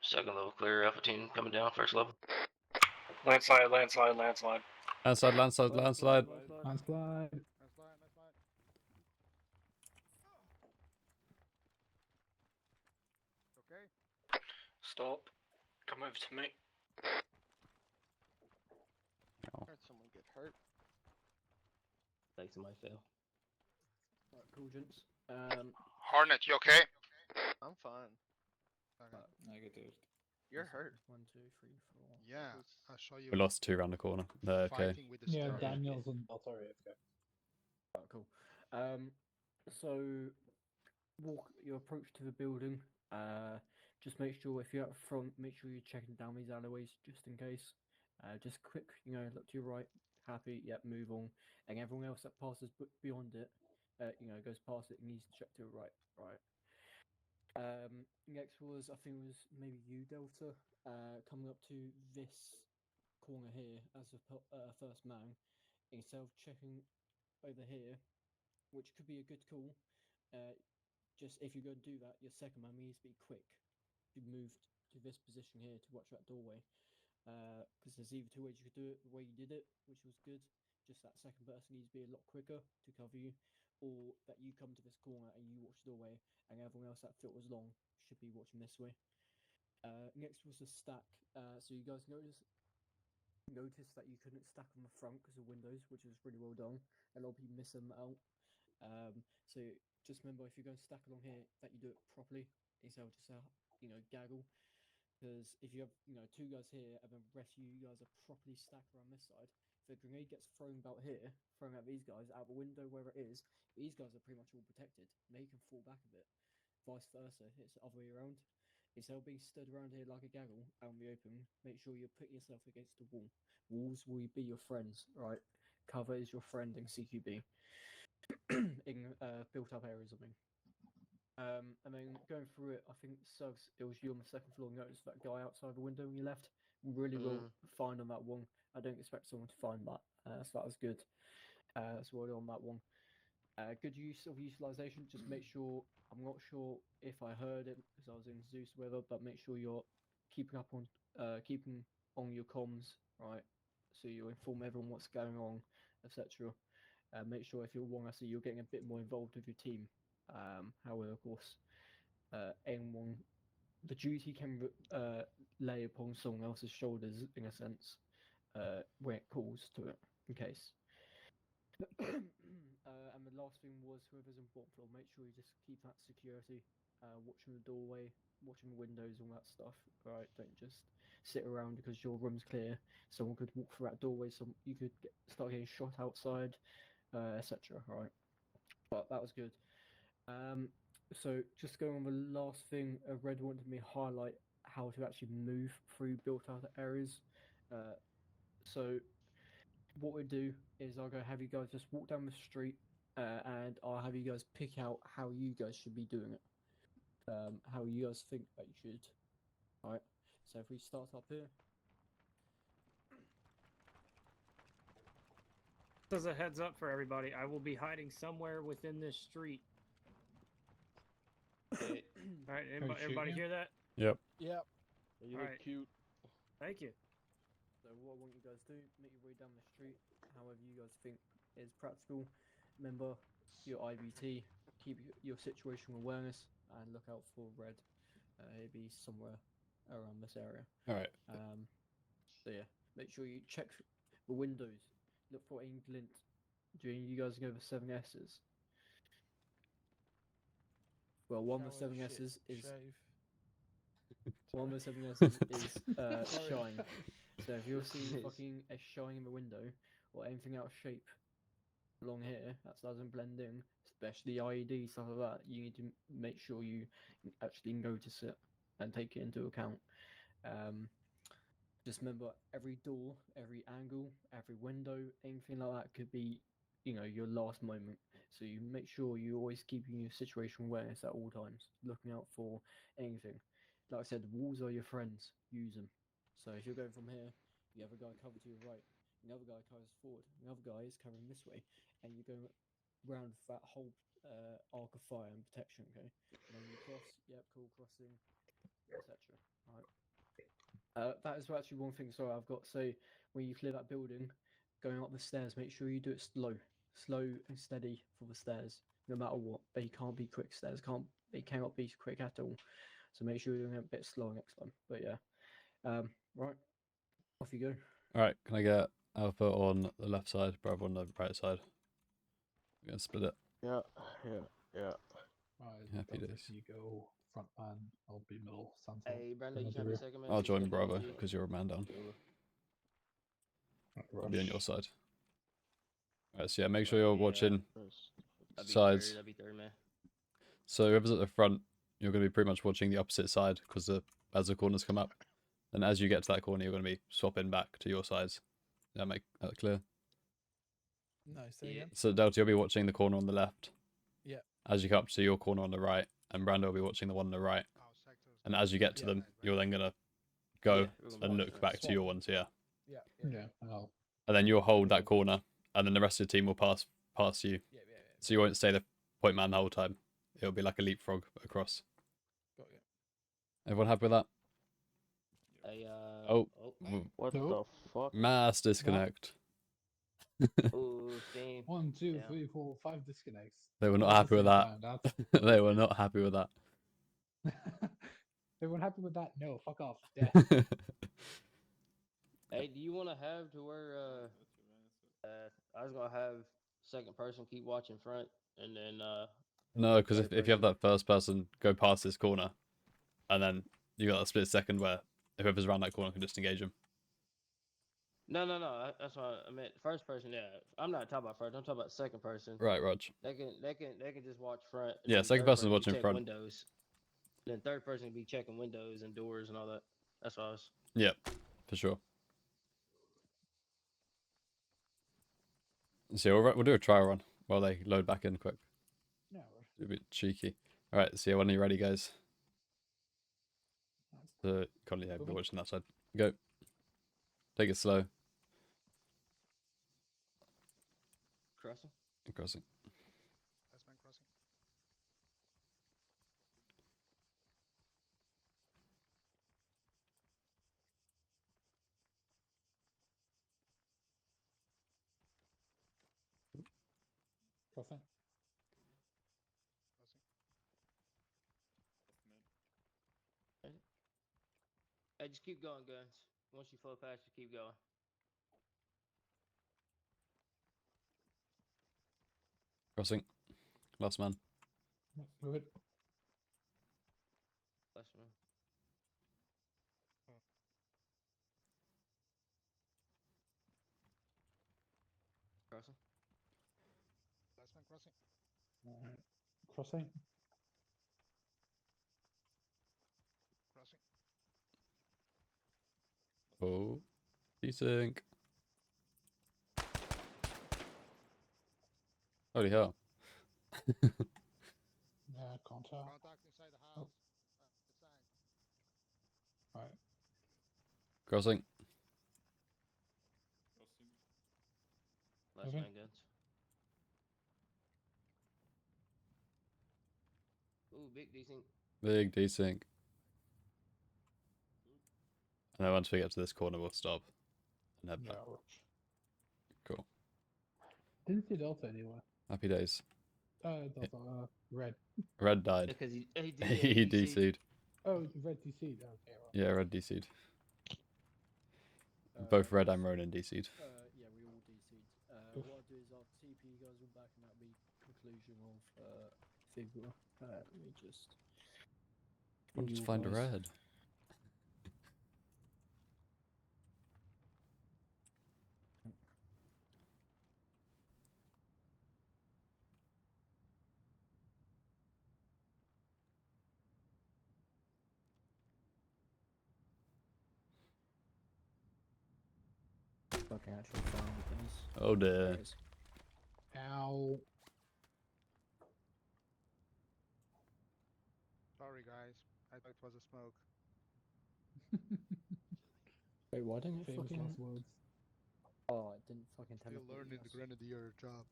Second level clear. Alpha team coming down. First level. Landslide. Landslide. Landslide. Landslide. Nice slide. Okay. Stop. Come over to me. Heard someone get hurt. Like somebody fell. Right, cool, gents. Hornet, you okay? I'm fine. Okay. Negative. You're hurt. 1, 2, 3, 4. Yeah. I'll show you. We lost 2 around the corner. They're okay. Fighting with the Yeah, stairs. Daniel's and Delta are AFK. Right, cool. So walk your approach to the building. Just make sure if you're up front, make sure you're checking down these alleyways just in case. Just quick, look to your right, happy, yep, move on. And everyone else that passes beyond it, goes past it and needs to check to the right, right. Next was, I think it was maybe you, Delta, coming up to this corner here as a first man, instead of checking over here, which could be a good call. Just if you're going to do that, your second man needs to be quick. You moved to this position here to watch that doorway. Because there's either 2 ways you could do it, the way you did it, which was good. Just that second person needs to be a lot quicker to cover you, or that you come to this corner and you watch the doorway, and everyone else that filters long should be watching this way. Next was the stack. So you guys noticed that you couldn't stack on the front because of windows, which was really well done. A lot of people miss them out. So just remember, if you're going to stack along here, that you do it properly instead of just gaggle. Because if you have 2 guys here and then the rest of you guys are properly stacked around this side, if a grenade gets thrown about here, thrown at these guys out the window, wherever it is, these guys are pretty much all protected. They can fall back a bit. Vice versa, it's the other way around. Instead of being stood around here like a gaggle out in the open, make sure you put yourself against the wall. Walls will be your friends, right? Cover is your friend in CQB. In built up areas, I mean. And then going through it, I think Suggs, it was you on the second floor. Noticed that guy outside the window when you left. Really well find on that one. I don't expect someone to find that, so that was good. So well on that one. Good use of utilization. Just make sure. I'm not sure if I heard it because I was in Zeus weather, but make sure you're keeping on your comms, right? So you inform everyone what's going on, etc. Make sure if you're one, I see you're getting a bit more involved with your team. However, of course, anyone, the duty can lay upon someone else's shoulders in a sense, when it calls to it, in case. And the last thing was whoever's in bottom floor, make sure you just keep that security, watching the doorway, watching the windows, all that stuff. Right, don't just sit around because your room's clear. Someone could walk through that doorway. You could start getting shot outside, etc. Right, but that was good. So just going on the last thing, Red wanted me to highlight how to actually move through built-out areas. So what we do is I'll go have you guys just walk down the street, and I'll have you guys pick out how you guys should be doing it. How you guys think that you should. Alright, so if we start up here. As a heads up for everybody, I will be hiding somewhere within this street. Alright, everybody hear that? Yep. Yep. You look Alright. cute. Thank you. So what I want you guys to do, make your way down the street, however you guys think is practical. Remember your IBT, keep your situational awareness, and look out for Red. He'll be somewhere around this area. Alright. So yeah, make sure you check the windows, look for any glint. Do you guys go for 7S's? Well, one of the 7S's is one of the 7S's is shine. So if you're seeing fucking a shine in the window or anything out of shape along here that doesn't blend in, especially IED stuff like that, you need to make sure you actually notice it and take it into account. Just remember, every door, every angle, every window, anything like that could be, your last moment. So you make sure you're always keeping your situational awareness at all times, looking out for anything. Like I said, walls are your friends. Use them. So if you're going from here, you have a guy covered to your right, another guy covers forward, another guy is covering this way, and you're going round that whole arc of fire and protection. Okay, and then you cross. Yep, cool, crossing, etc. All right. That is actually one thing. Sorry, I've got. So when you clear that building, going up the stairs, make sure you do it slow and steady for the stairs. No matter what, they can't be quick stairs. They cannot be quick at all. So make sure you're doing it a bit slower next time. But yeah, right, off you go. Alright, can I get Alpha on the left side, Bravo on the right side? We're gonna split it. Yeah. Alright, Happy Delta, days. you go front man, I'll be middle, Santos. Hey, Brandon, you Another can have rear. a second, man? I'll Just join check Bravo energy. because you're a man down. Cool. I'll be on your Rush. side. Alright, so yeah, make sure you're Yeah. watching That'd be sides. That'd be third, man. So whoever's at the front, you're going to be pretty much watching the opposite side because as the corners come up, and as you get to that corner, you're going to be swapping back to your sides. Does that make that clear? No, say again. So Delta, you'll be watching the corner on the left. Yeah. As you come up to your corner on the right, and Brando will be watching the one on the right. And as you get to them, you're then going to go and look back to your ones, yeah. Yeah. I'll And then you'll hold that corner, and then the rest of the team will pass you. So you won't stay the point man the whole time. It'll be like a leapfrog across. Got you. Everyone happy with that? Hey, What the fuck? Mass disconnect. Ooh, steam. 1, 2, Yeah. 3, 4, 5 disconnects. They were not All at happy the with same that. time, that's- They were not happy with that. Everyone happy with that? No, fuck off. Death. Hey, do you want to have to where I was gonna have second person keep watching front, and then No, because third if you have person- that first person go past this corner, and then you got that split second where whoever's around that corner can just engage them. No, that's what I meant. First person, yeah. I'm not talking about first. I'm talking about second person. Right, Rog. They can just watch front. and Yeah, then second third person's person watching check front. Windows. Then third person can be checking windows and doors and all that. That's what I was. Yep, for sure. So we'll do a trial run while they load back in quick. No, A bit cheeky. All right, so yeah, when are you ready, guys? So Conley, yeah, be watching that side. Go. Take it slow. Crossing. Crossing. That's man crossing. Crossing. Hey, just keep going, guns. Once you flow past, just keep going. Crossing. Last man. Move it. Last one. Crossing. Last man crossing. Crossing. Crossing. Oh. Desync. Holy hell. Yeah, contact. Contact inside the house. Inside. Alright. Crossing. Crossing. Last Okay. man guns. Ooh, big decent. Big desync. And then once we get to this corner, we'll stop. And head Yeah, back. Roach. Cool. Didn't see Delta anywhere. Happy days. Delta, Red. Red died. Because he He DC'd. Oh, Red DC'd. Okay, well. Yeah, Red DC'd. Both Red and Ronin DC'd. Yeah, we all DC'd. What I'll do is I'll TP you guys all back, and that'll be conclusion of figure. Let me just. I'll just you find a guys- red. Fucking actually found things. Oh There dear. it is. Ow. Sorry, guys. I thought it was a smoke. Wait, why didn't it Famous fucking? last words. Oh, it didn't fucking tell Still me. learning the grenadier job.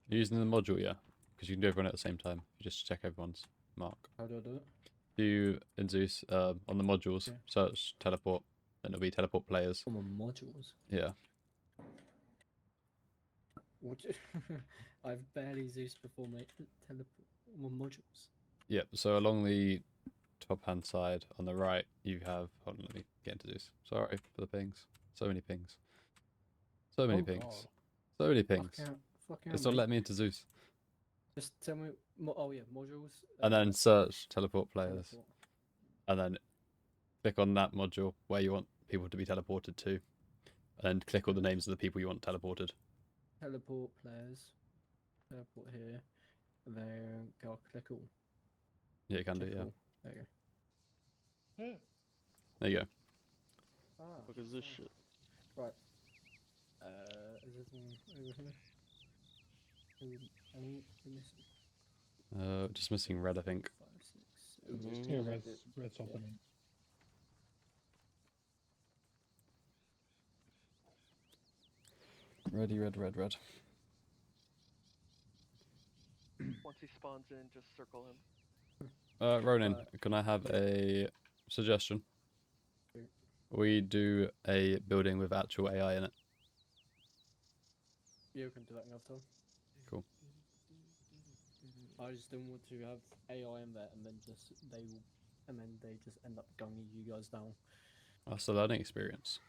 You're using the module, yeah? Because you can do everyone at the same time. You just check everyone's mark. How do I do it? You in Zeus on the modules, Yeah. search teleport, then it'll be teleport players. On the modules. Yeah. What? I've barely Zeus before, mate. Teleport on modules. Yep, so along the top hand side on the right, you have. Hold on, let me get into Zeus. Sorry for the pings. So many pings. So many Oh, pings. God. So many pings. Fuck out, It's not mate. letting me into Zeus. Just tell me. Oh yeah, modules. And then search teleport players. teleport. And then click on that module where you want people to be teleported to. And then click all the names of the people you want teleported. Teleport players. Teleport here. And then go click all. Yeah, you can do, Click yeah. all. There you go. Yeah. There you go. Ah. What is this fine. shit? Right. Is this one over here? Any missing? Just missing red, I think. 5, 6, 7. Yeah, Yeah, red's opening. Ready, red, red, red. Once he spawns in, just circle him. Ronin, can I have a suggestion? We do a building with actual AI in it. Yeah, we can do that another time. Cool. I just don't want to have AI in there and then they just end up gunning you guys down. That's the learning experience.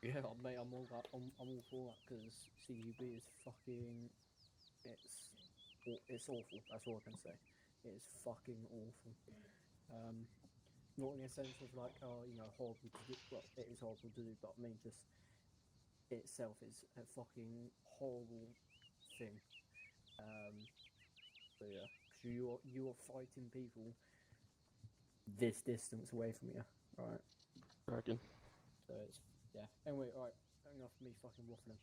Yeah, mate, I'm all for that because CQB is fucking. It's awful. That's all I can say. It's fucking awful. Not in a sense of like, horrible to do. Well, it is horrible to do, but I mean just itself is a fucking horrible thing. So yeah, because you are fighting people this distance away from you, right? Reckon. So it's Anyway, alright, enough of me fucking waffling.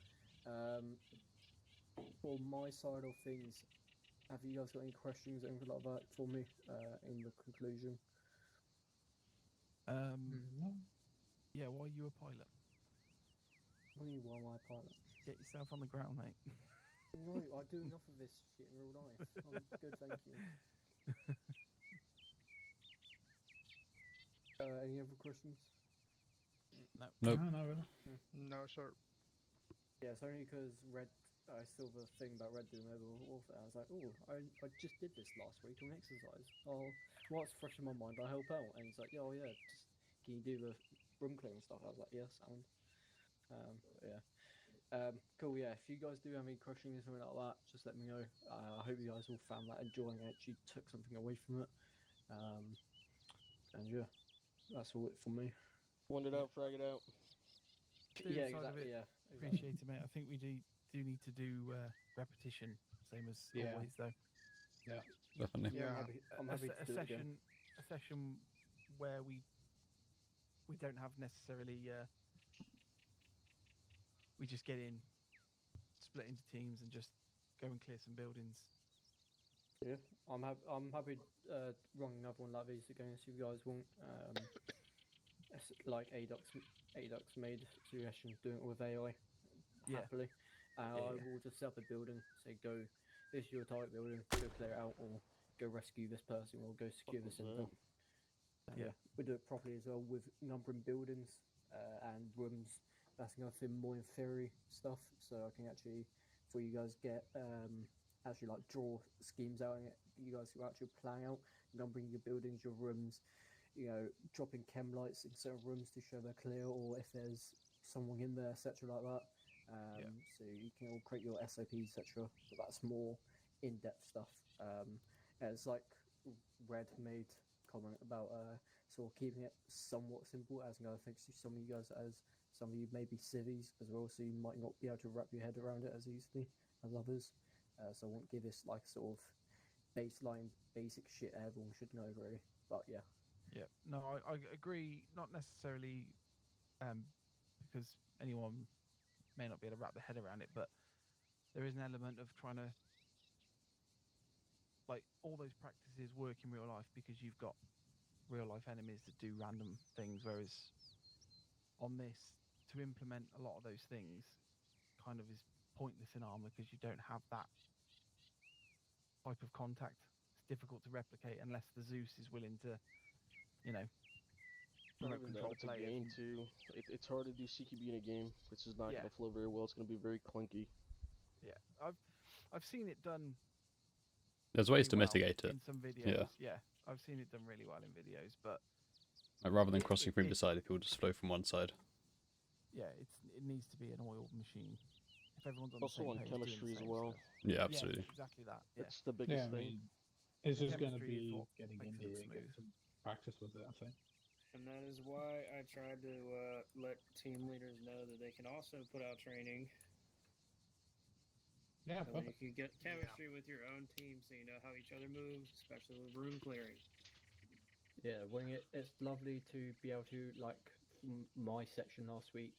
For my side of things, have you guys got any questions or anything like that for me in the conclusion? No. Yeah, why are you a pilot? What do you want my pilot? Get yourself on the ground, mate. No, I do enough of this shit in real life. I'm good, thank you. Any other questions? Nope. No, not really. No, sir. Yeah, it's only because Red. I saw the thing about Red doing mobile warfare. I was like, oh, I just did this last week on exercise. Oh, what's fresh in my mind? I'll help out. And he's like, yeah, oh yeah, just can you do the room clearing stuff? I was like, yeah, sound. Yeah. Cool. Yeah. If you guys do have any questions or something like that, just let me know. I hope you guys all found that enjoying. Actually, took something away from it. And yeah, that's all it for me. Wind it out, frag it out. Yeah, Side of exactly. it, Yeah, Appreciate it, mate. I think we do need to do repetition, same as Yeah. always, though. Yeah. Definitely. Yeah, Yeah. I'm happy to do it again. A session where we don't have necessarily we just get in, split into teams, and just go and clear some buildings. Yeah, I'm happy run another one like these again if you guys want. Like ADUX made suggestions doing it with AI happily. I will just set up a building, say go, this is your target building, go clear it out, or go rescue this person, or go secure this info. Yeah, we do it properly as well with numbering buildings and rooms. That's another thing more in theory stuff, so I can actually, for you guys get actually like draw schemes out, and you guys can actually plan out numbering your buildings, your rooms, you know, dropping chem lights in certain rooms to show they're clear, or if there's someone in there, etc. like that. So you can all create your SOPs, etc. But that's more in-depth stuff. It's like Red made comment about sort of keeping it somewhat simple, as I think some of you guys, as some of you may be civvies as well, so you might not be able to wrap your head around it as easily as others. So I won't give this like sort of baseline basic shit everyone should know really, but yeah. Yeah, no, I agree. Not necessarily because anyone may not be able to wrap their head around it, but there is an element of trying to, like, all those practices work in real life because you've got real life enemies that do random things, whereas on this, to implement a lot of those things kind of is pointless in Armour because you don't have that type of contact. It's difficult to replicate unless the Zeus is willing to, you know, Not even that, it's a game too. It's hard to do CQB in a game. It's just not gonna flow very well. It's gonna be very clunky. Yeah, I've seen it done. There's ways to well mitigate it. in some videos. Yeah. I've seen it done really well in videos, but Like, rather than crossing from either side, if people just flow from one side. yeah, it needs to be an oiled machine. If everyone's on Also the same on page chemistry doing as the same well. stuff. Yeah, absolutely. Exactly that. Yeah. It's the biggest Yeah, I thing. mean, it's The just going to chemistry is be what getting makes in it look there and getting smooth. some practice with it, I think. And that is why I tried to let team leaders know that they can also put out training. Yeah, so you can get chemistry with your own team, so you know how each other moves, especially with room clearing. Yeah, when it's lovely to be able to, like my section last week,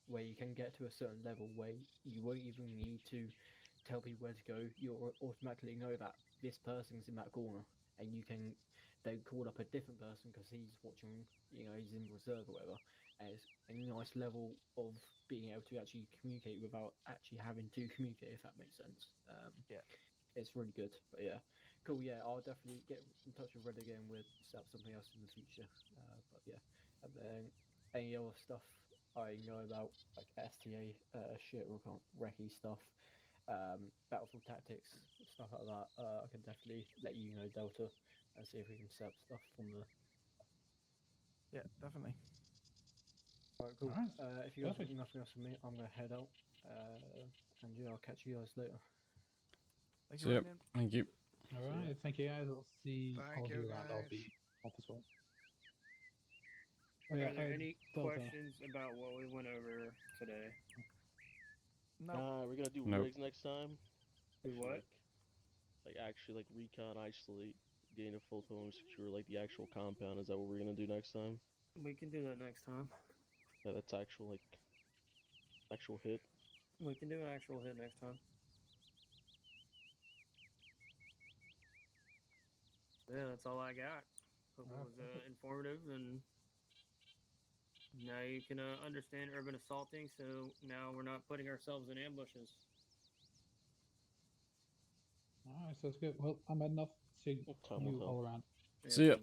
where you can get to a certain level where you won't even need to tell people where to go. You'll automatically know that this person's in that corner, and you can then call up a different person because he's watching, you know, he's in reserve or whatever. And it's a nice level of being able to actually communicate without actually having to communicate, if that makes sense. It's really good. But yeah, cool. Yeah, I'll definitely get in touch with Red again with set up something else in the future. But yeah, and then any other stuff I know about, like STA shit, recce stuff, Battlefield tactics, stuff like that, I can definitely let you know, Delta, and see if we can set up stuff from there. Yeah, definitely. Alright, cool. Alright, If you guys perfect. want nothing else from me, I'm gonna head out. And yeah, I'll catch you guys later. Thank So, you, yeah, Ryan. thank you. Alright, thank you guys. I'll see Thank all of you, you around. I'll guys. be off as well. Are Yeah, there any Delta. questions about what we went over today? No. We're gonna do Nope. rigs next time. Do what? Like actually like recon, isolate, gain a photo and secure like the actual compound. Is that what we're gonna do next time? We can do that next time. Yeah, that's actual actual hit. We can do an actual hit next time. Yeah, that's all I got. Hope it was informative, and now you can understand urban assaulting, so now we're not putting ourselves in ambushes. Alright, sounds good. Well, I'm heading off. See Time will you tell. all around. See ya.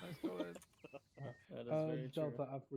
Thanks, Colin. That is very true. Delta, I've